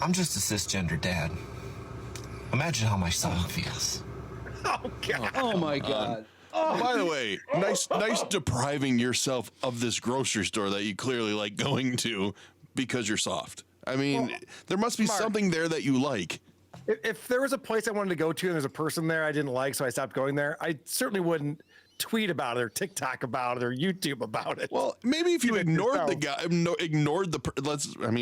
I'm just a cisgender dad. Imagine how my son feels. Oh, God. Oh, my God. By the way, nice depriving yourself of this grocery store that you clearly like going to because you're soft. I mean, there must be Mark, something there that you like. If there was a place I wanted to go to and there's a person there I didn't like, so I stopped going there, I certainly wouldn't tweet about it or TikTok about it or YouTube about it. Well, maybe if you ignored the guy,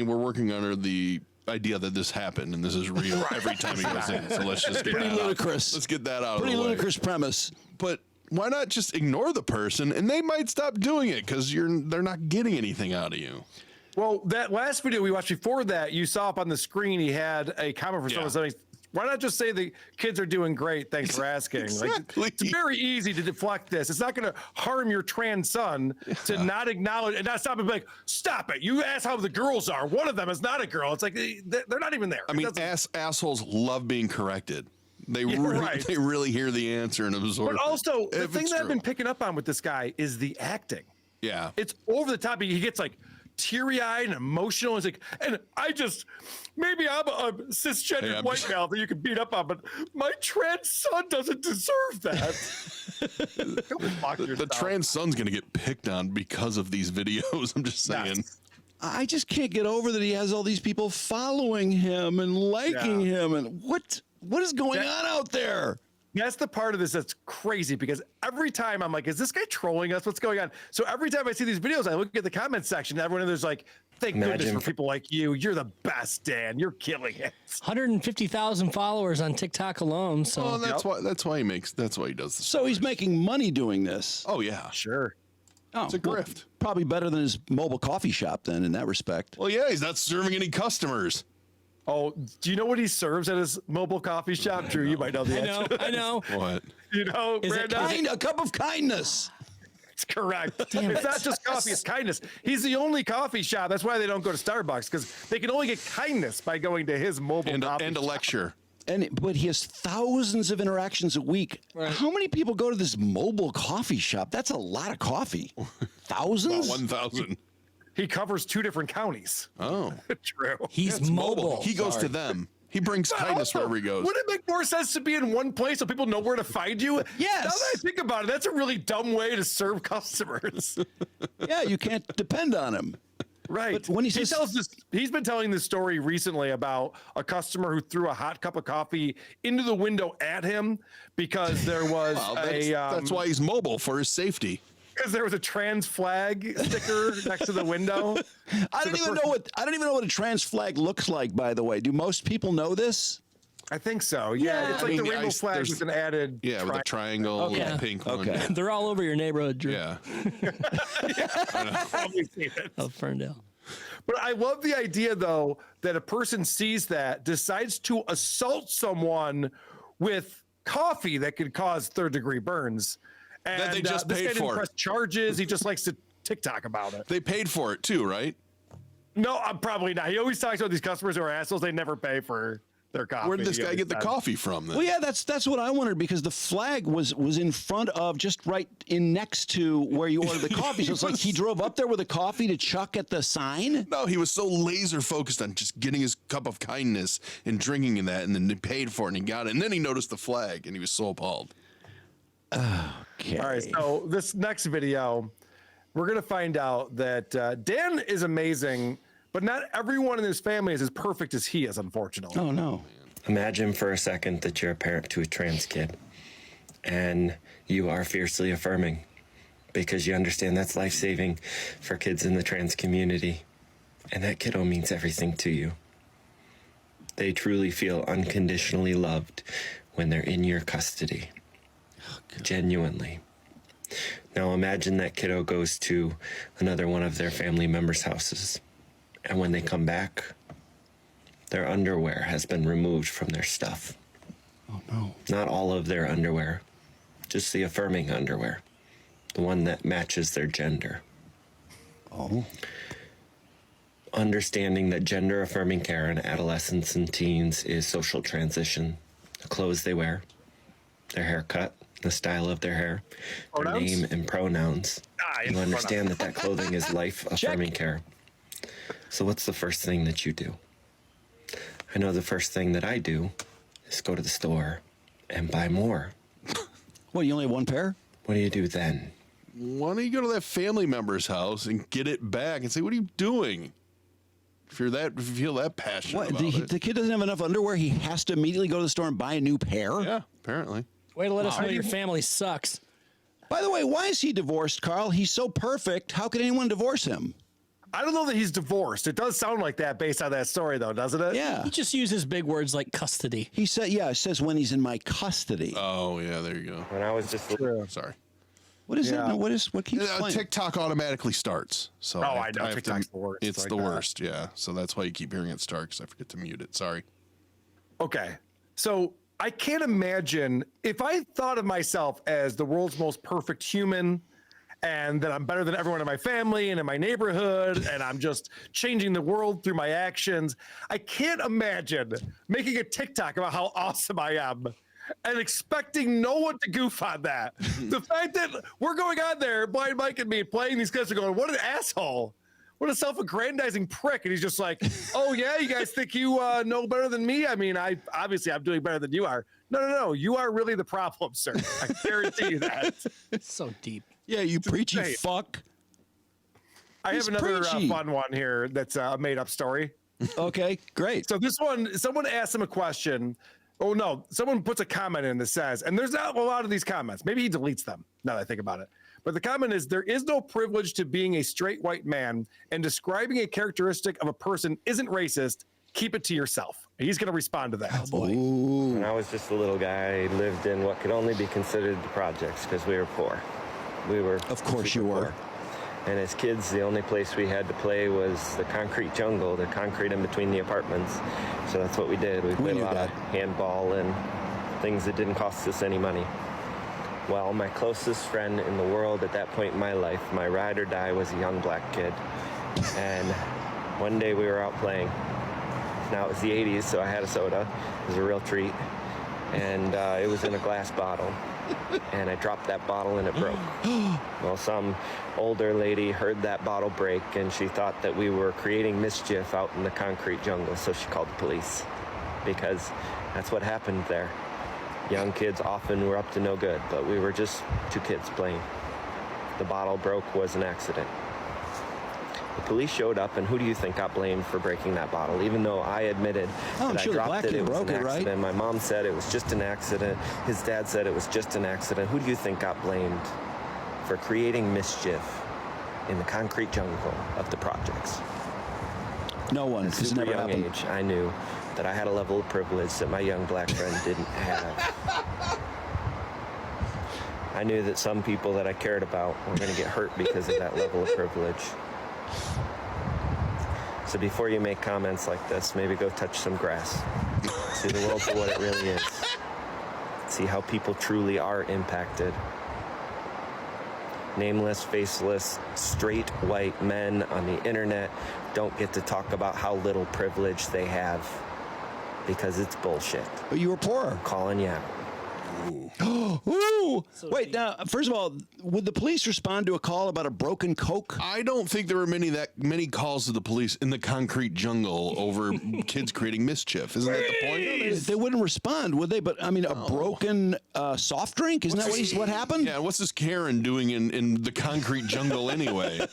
we're working under the idea that this happened and this is real every time he goes in. So let's just get Pretty that ludicrous. Let's get that out Pretty of the way. ludicrous premise. But why not just ignore the person and they might stop doing it because they're not getting anything out of you. Well, that last video we watched before that, you saw up on the screen, he had a comment for someone saying, why not just say the kids are doing great? Thanks for asking. Exactly. Like, it's very easy to deflect this. It's not going to harm your trans son to not acknowledge and not stop and be like, stop it. You ask how the girls are. One of them is not a girl. It's like, they're not even there. I mean, assholes love being corrected. They really hear the answer and absorb it. But also, the thing that I've been picking up on with this guy is the acting. Yeah. It's over the top. He gets like teary-eyed and emotional. It's like, and maybe I'm a cisgender white male that you can beat up on, but my trans son doesn't deserve that. The trans son's going to get picked on because of these videos. I'm just saying. I just can't get over that he has all these people following him and liking him. And what is going on out there? That's the part of this that's crazy, because every time I'm like, is this guy trolling us? What's going on? So every time I see these videos, I look at the comment section. Everyone in there's like, thank goodness for people like you. You're the best, Dan. You're killing it. 150,000 followers on TikTok alone. So that's why he does this. So he's making money doing this. Oh yeah, sure. Oh, it's a grift. Probably better than his mobile coffee shop then in that respect. Well, yeah, he's not serving any customers. Oh, do you know what he serves at his mobile coffee shop? Drew, you might know the answer. I know. What? You know, Is it Brandon? A cup of kindness. It's correct. Damn It's it. not just coffee, it's kindness. He's the only coffee shop. That's why they don't go to Starbucks, because they can only get kindness by going to his mobile coffee And a shop. lecture. But he has thousands of interactions a week. Right. How many people go to this mobile coffee shop? That's a lot of coffee. Thousands? 1,000. He covers 2 different counties. Oh. True. He's mobile. He goes to them. He brings kindness Also, wherever he goes. Wouldn't it make more sense to be in one place so people know where to find you? Yes. Now that I think about it, that's a really dumb way to serve customers. Yeah, you can't depend on him. Right. But when he says- tells this, he's been telling this story recently about a customer who threw a hot cup of coffee into the window at him because there was That's why he's mobile, for his safety. because there was a trans flag sticker next to the window. I don't even know what a trans flag looks like, by the way. Do most people know this? I think so. Yeah, it's like the rainbow flag there's- with an added. Yeah, with a triangle, Okay. and a pink one. Okay. They're all over your neighborhood, Drew. Yeah. Probably seen it. Of Ferndale. But I love the idea, though, that a person sees that, decides to assault someone with coffee that could cause 3rd-degree burns. And That they just this paid guy didn't for. press charges. He just likes to TikTok about it. They paid for it too, right? No, I'm probably not. He always talks about these customers who are assholes. They never pay for their coffee. Where did this He guy always get the says. coffee from then? Well, yeah, that's what I wondered, because the flag was in front of, just right in next to where you ordered the coffee. So it's like he drove up there with a coffee to chuck at the sign. No, he was so laser focused on just getting his cup of kindness and drinking that, and then he paid for it and he got it. And then he noticed the flag and he was so appalled. Okay. All right, so this next video, we're going to find out that Dan is amazing, but not everyone in his family is as perfect as he is, unfortunately. Oh, no. Imagine for a second that you're a parent to a trans kid and you are fiercely affirming because you understand that's life-saving for kids in the trans community. And that kiddo means everything to you. They truly feel unconditionally loved when they're in your custody. Genuinely. Now imagine that kiddo goes to another one of their family members' houses, and when they come back, their underwear has been removed from their stuff. Oh, no. Not all of their underwear, just the affirming underwear, the one that matches their gender. Oh. Understanding that gender affirming care in adolescents and teens is social transition. The clothes they wear, their haircut, the style of their hair, their Pronouns? name and pronouns. Yeah, You understand that clothing is life affirming care. So what's the first thing that you do? I know the first thing that I do is go to the store and buy more. What, you only have one pair? What do you do then? Why don't you go to that family member's house and get it back and say, what are you doing? If you feel that passionate What, about it. the kid doesn't have enough underwear? He has to immediately go to the store and buy a new pair? Yeah, apparently. Way to let us know your family sucks. By the way, why is he divorced, Karl? He's so perfect. How could anyone divorce him? I don't know that he's divorced. It does sound like that based on that story, though, doesn't it? Yeah. He just uses big words like custody. He said, yeah, it says when he's in my custody. Oh, yeah, there you go. When I was just Sorry. What is Yeah. it? No, what keeps playing? TikTok automatically starts. So I know. have to- TikTok's the worst. It's like the that. worst, yeah. So that's why you keep hearing it start, because I forget to mute it. Sorry. Okay. So I can't imagine if I thought of myself as the world's most perfect human and that I'm better than everyone in my family and in my neighborhood and I'm just changing the world through my actions. I can't imagine making a TikTok about how awesome I am and expecting no one to goof on that. The fact that we're going on there, Blind Mike and me, playing these guys are going, what an asshole. What a self-aggrandizing prick. And he's just like, oh, yeah, you guys think you know better than me? I mean, I'm doing better than you are. No. You are really the problem, sir. I guarantee you that. It's so deep. Yeah, you preachy insane. fuck. I have He's another preachy. fun one here that's a made-up story. Okay, great. So this one, someone asked him a question. Oh no, someone puts a comment in that says, and there's not a lot of these comments. Maybe he deletes them now that I think about it. But the comment is, there is no privilege to being a straight white man, and describing a characteristic of a person isn't racist. Keep it to yourself. He's going to respond to that. Oh, boy. When I was just a little guy, I lived in what could only be considered the projects because we were poor. We were. Of course you super were. poor. And as kids, the only place we had to play was the concrete jungle, the concrete in between the apartments. So that's what we did. We played a lot of handball and things that didn't cost us any money. Well, my closest friend in the world at that point in my life, my ride or die, was a young black kid. And one day we were out playing. Now it was the 80s, so I had a soda. It was a real treat. And it was in a glass bottle. And I dropped that bottle and it broke. Well, some older lady heard that bottle break and she thought that we were creating mischief out in the concrete jungle, so she called the police. Because that's what happened there. Young kids often were up to no good, but we were just two kids playing. The bottle broke was an accident. The police showed up, and who do you think got blamed for breaking that bottle? Even though I admitted that I dropped it, it was an accident. My mom said it was just an accident. His dad said it was just an accident. Who do you think got blamed for creating mischief in the concrete jungle of the projects? No one. At a super young age, I knew that I had a level of privilege that my young black friend didn't have. I knew that some people that I cared about were going to get hurt because of that level of privilege. So before you make comments like this, maybe go touch some grass. See the world for what it really is. See how people truly are impacted. Nameless, faceless, straight white men on the internet don't get to talk about how little privilege they have because it's bullshit. But you were poor. I'm calling you out. Ooh. Wait, now, first of all, would the police respond to a call about a broken Coke? I don't think there were many calls to the police in the concrete jungle over kids creating mischief. Isn't that the point? They wouldn't respond, would they? But I mean, a broken soft drink? Isn't that what happened? Yeah, what's this Karen doing in the concrete jungle anyway?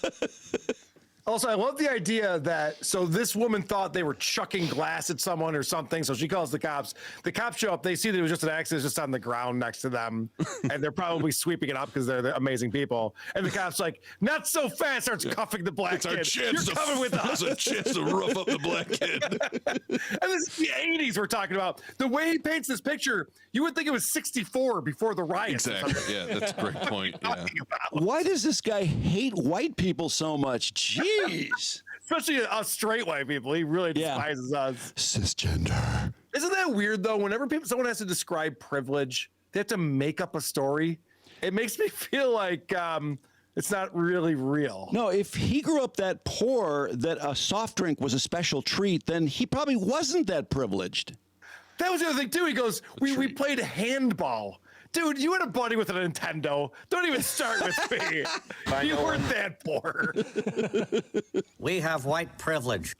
Also, I love the idea that, so this woman thought they were chucking glass at someone or something, so she calls the cops. The cops show up, they see that it was just an accident just on the ground next to them, and they're probably sweeping it up because they're amazing people. And the cop's like, not so fast, starts cuffing the black It's kid. our chance You're coming with us. It's our chance to rough up the black kid. And this is the 80s we're talking about. The way he paints this picture, you would think it was 64 before the riots. Exactly, yeah, that's a great point. Yeah. Why does this guy hate white people so much? Jeez. Especially us straight white people. He really despises us. Cisgender. Isn't that weird, though? Whenever someone has to describe privilege, they have to make up a story. It makes me feel like it's not really real. No, if he grew up that poor that a soft drink was a special treat, then he probably wasn't that privileged. That was the other thing, too. He goes, we played handball. Dude, you had a buddy with a Nintendo. Don't even start with me. You weren't that poor. We have white privilege.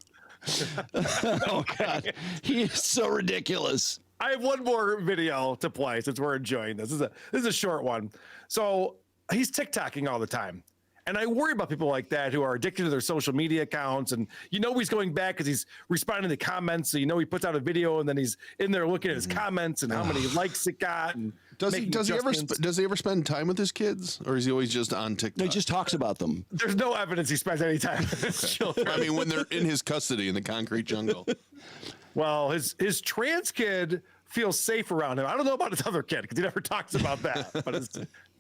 Oh, God. He is so ridiculous. I have one more video to play since we're enjoying this. This is a short one. So he's TikToking all the time. And I worry about people like that who are addicted to their social media accounts. And you know he's going back because he's responding to comments. So you know he puts out a video and then he's in there looking at his comments and how many likes it got. And Does he ever spend time with his kids, or is he always just on TikTok? No, he just talks about them. There's no evidence he spends any time with his children. I mean, when they're in his custody in the concrete jungle. Well, his trans kid feels safe around him. I don't know about his other kid because he never talks about that, but his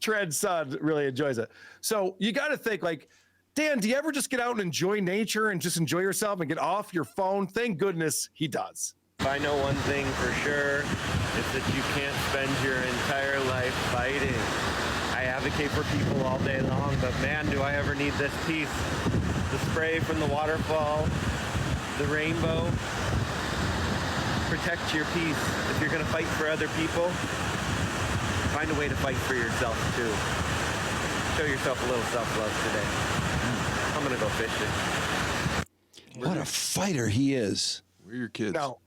trans son really enjoys it. So you got to think like, Dan, do you ever just get out and enjoy nature and just enjoy yourself and get off your phone? Thank goodness he does. If I know one thing for sure, it's that you can't spend your entire life fighting. I advocate for people all day long, but man, do I ever need this piece. The spray from the waterfall, the rainbow. Protect your peace. If you're gonna fight for other people, find a way to fight for yourself too. Show yourself a little self-love today. I'm gonna go fishing. What a fighter he is. Where are your kids? Now,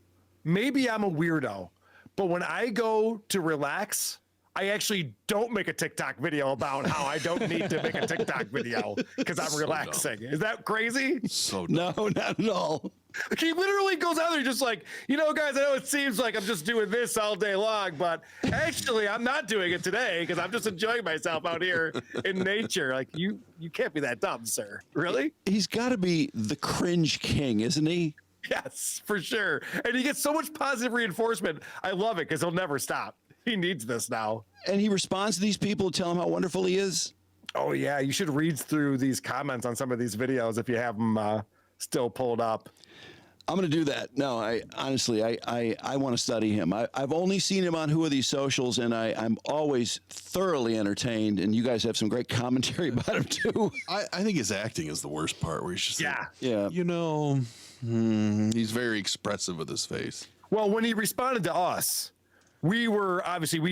maybe I'm a weirdo, but when I go to relax, I actually don't make a TikTok video about how I don't need to make a TikTok video because I'm relaxing. Is that crazy? So No, not at all. He literally goes out there just like, guys, I know it seems like I'm just doing this all day long, but actually I'm not doing it today because I'm just enjoying myself out here in nature. Like, you can't be that dumb, sir. Really? He's got to be the cringe king, isn't he? Yes, for sure. And he gets so much positive reinforcement. I love it because he'll never stop. He needs this now. And he responds to these people, tell him how wonderful he is. Oh, yeah. You should read through these comments on some of these videos if you have them still pulled up. I'm going to do that. No, I honestly want to study him. I've only seen him on Who Are These Socials, and I'm always thoroughly entertained. And you guys have some great commentary about him too. I think his acting is the worst part, where he's just Yeah. Yeah. He's very expressive with his face. Well, when he responded to us, we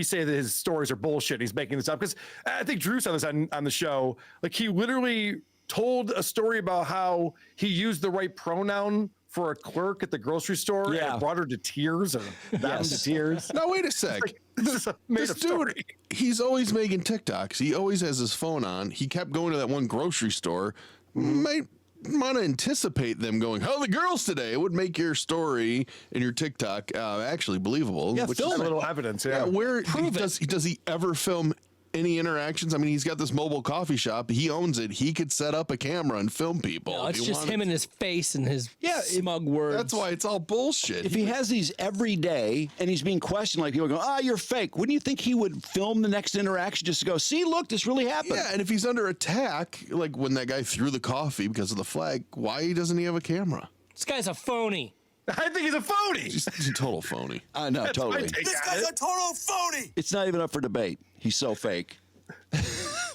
say that his stories are bullshit. He's making this up because I think Drew saw this on the show. Like, he literally told a story about how he used the right pronoun for a clerk at the grocery store, and it brought her to tears, or them to tears. Now wait a sec. This This dude, he's always making TikToks. He always has his phone on. He kept going to that one grocery store. Might want to anticipate them going, "How are the girls today?" It would make your story and your TikTok actually believable. Yeah, which film is a little evidence. Yeah, where does he ever film any interactions? I mean, he's got this mobile coffee shop. He owns it. He could set up a camera and film people. No, it's just him and his face and his smug words. That's why it's all bullshit. If he has these every day and he's being questioned, like people go, you're fake, wouldn't you think he would film the next interaction just to go, see, look, this really happened? Yeah, and if he's under attack, like when that guy threw the coffee because of the flag, why doesn't he have a camera? This guy's a phony. I think he's a phony. He's a total phony. I know, totally. This guy's a total phony. It's not even up for debate. He's so fake.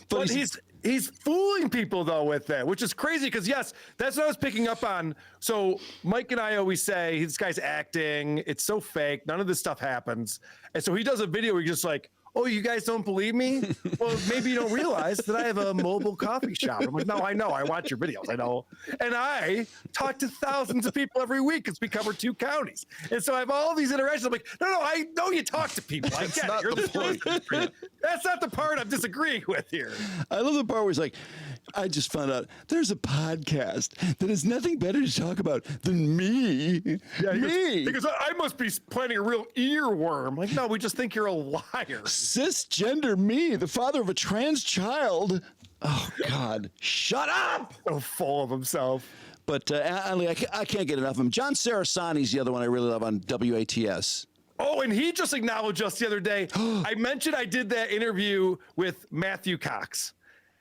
But he's fooling people though with that, which is crazy because yes, that's what I was picking up on. So Mike and I always say this guy's acting. It's so fake. None of this stuff happens. And so he does a video where he's just like, "Oh, you guys don't believe me? Well, maybe you don't realize that I have a mobile coffee shop." I'm like, "No, I know. I watch your videos. I know." And I talk to thousands of people every week because we cover 2 counties. And so I have all these interactions. I'm like, no, I know you talk to people. I get it. You're the truth. That's not the part I'm disagreeing with here. I love the part where he's like, I just found out there's a podcast that has nothing better to talk about than me. Yeah, me. Because I must be planting a real earworm. Like, no, we just think you're a liar. Cisgender me, the father of a trans child. Oh, God. Shut up. So full of himself. But I can't get enough of him. John Cerasani's the other one I really love on WATS. Oh, and he just acknowledged us the other day. I mentioned I did that interview with Matthew Cox.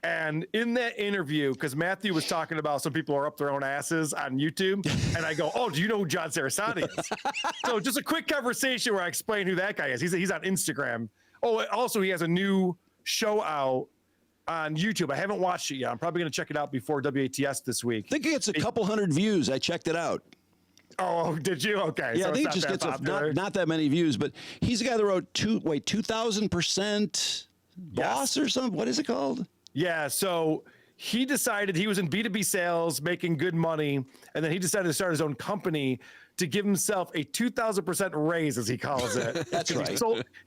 And in that interview, because Matthew was talking about some people are up their own asses on YouTube, and I go, "Oh, do you know who John Cerasani is?" So just a quick conversation where I explain who that guy is. He's on Instagram. Oh, also he has a new show out on YouTube. I haven't watched it yet. I'm probably going to check it out before WATS this week. I think it gets a couple hundred views. I checked it out. Oh, did you? Okay. Yeah, so I think it just gets not that many views, but he's the guy that wrote 2,000% Boss or something. What is it called? Yeah, so he decided he was in B2B sales, making good money, and then he decided to start his own company to give himself a 2,000% raise, as he calls it. That's right.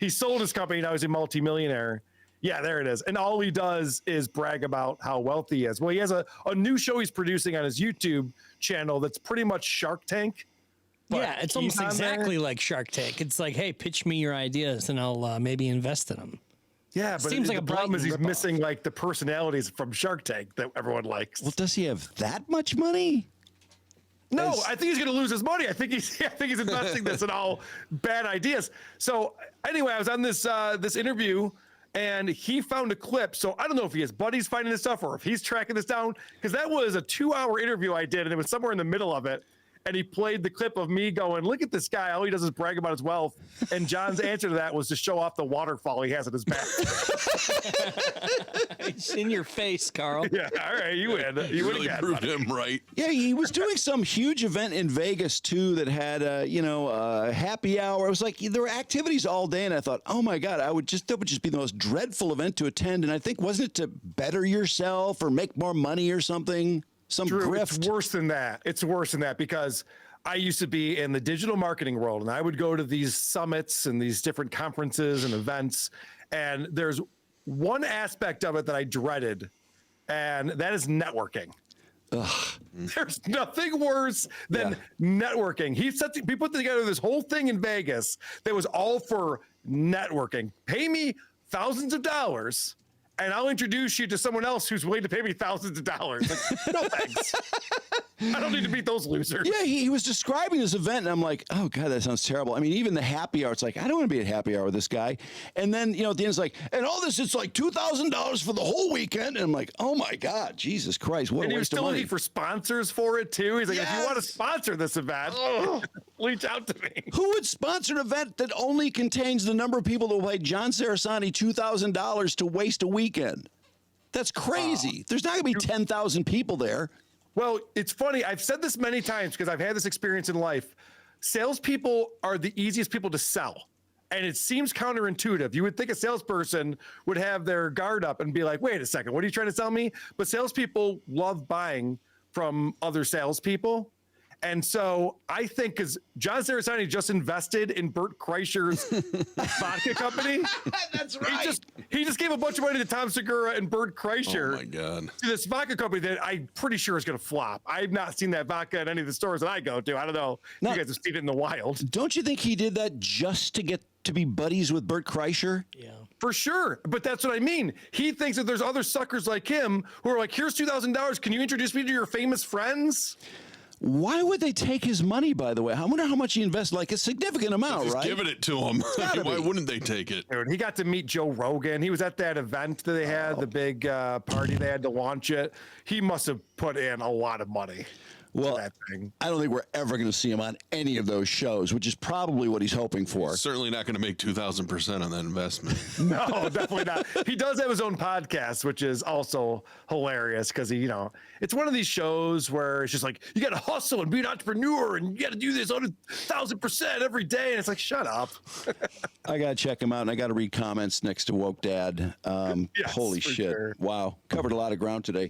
He sold his company, now he's a multimillionaire. Yeah, there it is. And all he does is brag about how wealthy he is. Well, he has a new show he's producing on his YouTube channel that's pretty much Shark Tank. Yeah, it's almost exactly like Shark Tank. It's like, hey, pitch me your ideas and I'll maybe invest in them. Yeah, but seems like the a problem is he's blatant missing like the personalities from Shark Tank that everyone likes. Well, does he have that much money? No, I think he's going to lose his money. I think he's investing this in all bad ideas. So anyway, I was on this interview, and he found a clip. So I don't know if his buddies finding this stuff or if he's tracking this down, because that was a 2-hour interview I did, and it was somewhere in the middle of it. And he played the clip of me going, "Look at this guy. All he does is brag about his wealth." And John's answer to that was to show off the waterfall he has in his back. It's in your face, Karl. Yeah, all right, you win. You win really again, proved buddy. him right. Yeah, he was doing some huge event in Vegas too that had a happy hour. It was like there were activities all day, and I thought, oh my God, that would just be the most dreadful event to attend. And I think, wasn't it to better yourself or make more money or something? Some Drew, grift. it's worse than that. It's worse than that because I used to be in the digital marketing world, and I would go to these summits and these different conferences and events. And there's one aspect of it that I dreaded, and that is networking. Ugh. There's nothing worse than networking. He put together this whole thing in Vegas that was all for networking. Pay me thousands of dollars, and I'll introduce you to someone else who's willing to pay me thousands of dollars. Like, no thanks. I don't need to meet those losers. Yeah, he was describing this event, and I'm like, oh, God, that sounds terrible. I mean, even the happy hour, it's like, I don't want to be at happy hour with this guy. And then, at the end, it's like, and all this, it's like $2,000 for the whole weekend. And I'm like, oh, my God, Jesus Christ, what a waste of money. And he was still looking for sponsors for it, too. He's like, if you want to sponsor this event, reach out to me. Who would sponsor an event that only contains the number of people that will pay John Cerasani $2,000 to waste a weekend? That's crazy. There's not going to be 10,000 people there. Well, it's funny. I've said this many times because I've had this experience in life. Salespeople are the easiest people to sell. And it seems counterintuitive. You would think a salesperson would have their guard up and be like, wait a second, what are you trying to sell me? But salespeople love buying from other salespeople. And so I think because John Cerasani just invested in Bert Kreischer's vodka company. That's right. He just gave a bunch of money to Tom Segura and Bert Kreischer. Oh, my God. To this vodka company that I'm pretty sure is going to flop. I've not seen that vodka at any of the stores that I go to. I don't know if you guys have seen it in the wild. Don't you think he did that just to get to be buddies with Bert Kreischer? Yeah. For sure. But that's what I mean. He thinks that there's other suckers like him who are like, here's $2,000. Can you introduce me to your famous friends? Why would they take his money, by the way? I wonder how much he invested, like a significant amount, Just right? giving it to him. Why wouldn't they take it? Dude, he got to meet Joe Rogan. He was at that event that they had, the big party they had to launch it. He must have put in a lot of money. Well, that thing. I don't think we're ever going to see him on any of those shows, which is probably what he's hoping for. Certainly not going to make 2,000% on that investment. No, definitely not. He does have his own podcast, which is also hilarious because it's one of these shows where it's just like, you got to hustle and be an entrepreneur and you got to do this 1,000% every day. And it's like, shut up. I got to check him out, and I got to read comments next to Woke Dad. Holy shit. Sure. Wow. Covered a lot of ground today.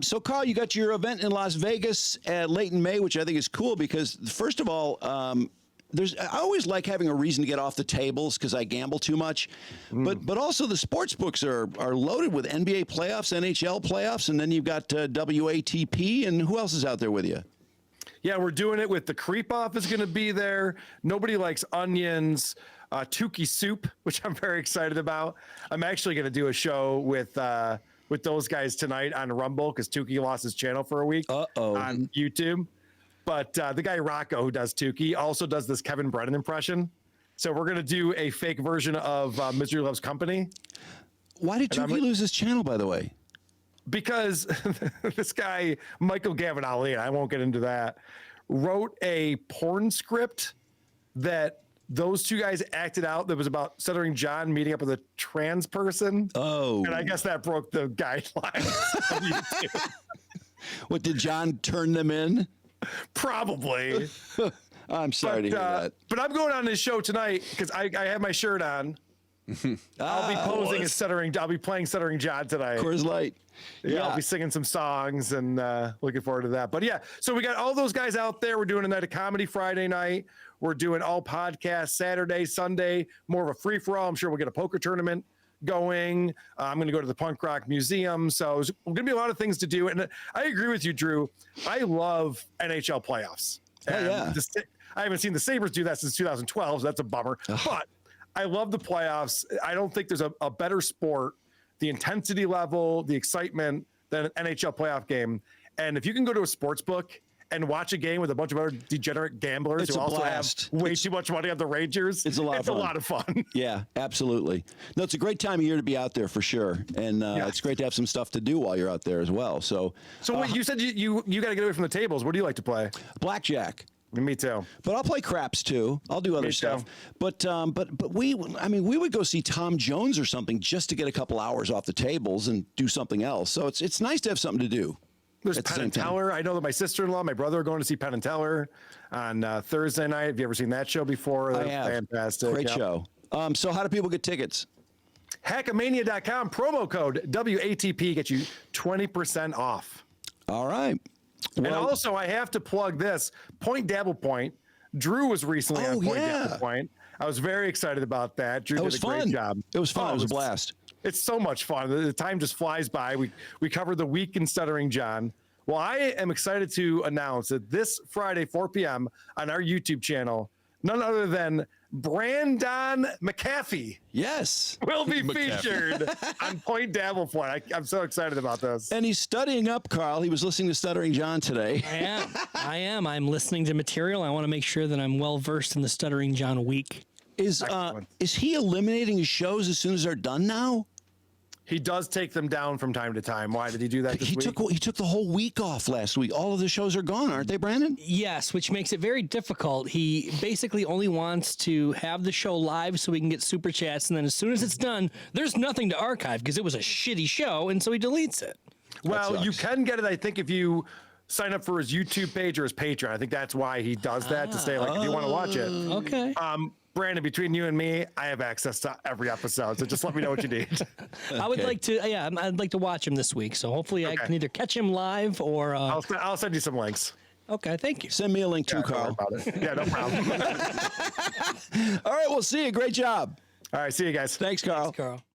So, Karl, you got your event in Las Vegas late in May, which I think is cool because, first of all, I always like having a reason to get off the tables because I gamble too much. But also the sports books are loaded with NBA playoffs, NHL playoffs, and then you've got WATP. And who else is out there with you? Yeah, we're doing it with the Creep Off is going to be there. Nobody Likes Onions. Tukey Soup, which I'm very excited about. I'm actually going to do a show with those guys tonight on Rumble because Tukey lost his channel for a week on YouTube. But the guy Rocco who does Tukey also does this Kevin Brennan impression. So we're going to do a fake version of Misery Loves Company. Why did Tukey lose his channel, by the way? Because this guy, Michael Gavinelli, and I won't get into that, wrote a porn script that those two guys acted out that was about Stuttering John meeting up with a trans person. Oh. And I guess that broke the guidelines of YouTube. What, did John turn them in? Probably. I'm sorry to hear that. But I'm going on this show tonight because I have my shirt on. I'll be posing as Stuttering. I'll be playing Stuttering John tonight. Coors Light. Yeah, I'll be singing some songs and looking forward to that. But yeah, so we got all those guys out there. We're doing a night of comedy Friday night. We're doing all podcasts Saturday, Sunday, more of a free for all. I'm sure we'll get a poker tournament going. I'm going to go to the Punk Rock Museum. So there's going to be a lot of things to do. And I agree with you, Drew. I love NHL playoffs. Yeah. I haven't seen the Sabres do that since 2012. So that's a bummer. But I love the playoffs. I don't think there's a better sport, the intensity level, the excitement than an NHL playoff game. And if you can go to a sports book and watch a game with a bunch of other degenerate gamblers who also have way too much money on the Rangers, it's a lot of fun. Yeah, absolutely. No, it's a great time of year to be out there for sure. And it's great to have some stuff to do while you're out there as well. So wait, you said you got to get away from the tables. What do you like to play? Blackjack. Me too. But I'll play craps too. I'll do other stuff. But we would go see Tom Jones or something just to get a couple hours off the tables and do something else. So it's nice to have something to do. There's Penn and Teller. I know that my sister-in-law, my brother are going to see Penn and Teller on Thursday night. Have you ever seen that show before? I have. Fantastic. Great show. So how do people get tickets? Hackamania.com, promo code WATP gets you 20% off. All right. And also, I have to plug this Point Dabble Point. Drew was recently on Point Dabble Point. I was very excited about that. Drew did a great job. It was fun. It was a blast. It's so much fun. The time just flies by. We covered the week in Stuttering John. Well, I am excited to announce that this Friday, 4 p.m. on our YouTube channel, none other than Brandon McAfee. Yes. Will be featured on Point Dabble Point. I'm so excited about this. And he's studying up, Karl. He was listening to Stuttering John today. I am. I'm listening to material. I want to make sure that I'm well versed in the Stuttering John week. Is he eliminating his shows as soon as they're done now? He does take them down from time to time. Why did he do that this week? He took the whole week off last week. All of the shows are gone, aren't they, Brandon? Yes, which makes it very difficult. He basically only wants to have the show live so we can get super chats, and then as soon as it's done, there's nothing to archive because it was a shitty show, and so he deletes it. Well, you can get it, I think, if you sign up for his YouTube page or his Patreon. I think that's why he does that, to say, like, if you want to watch it. Okay. Brandon, between you and me, I have access to every episode, so just let me know what you need. I would like to, I'd like to watch him this week. So hopefully I can either catch him live or. I'll send you some links. Okay, thank you. Send me a link too, Karl. Yeah, no problem. All right, we'll see you. Great job. All right, see you guys. Thanks, Karl. Thanks, Karl.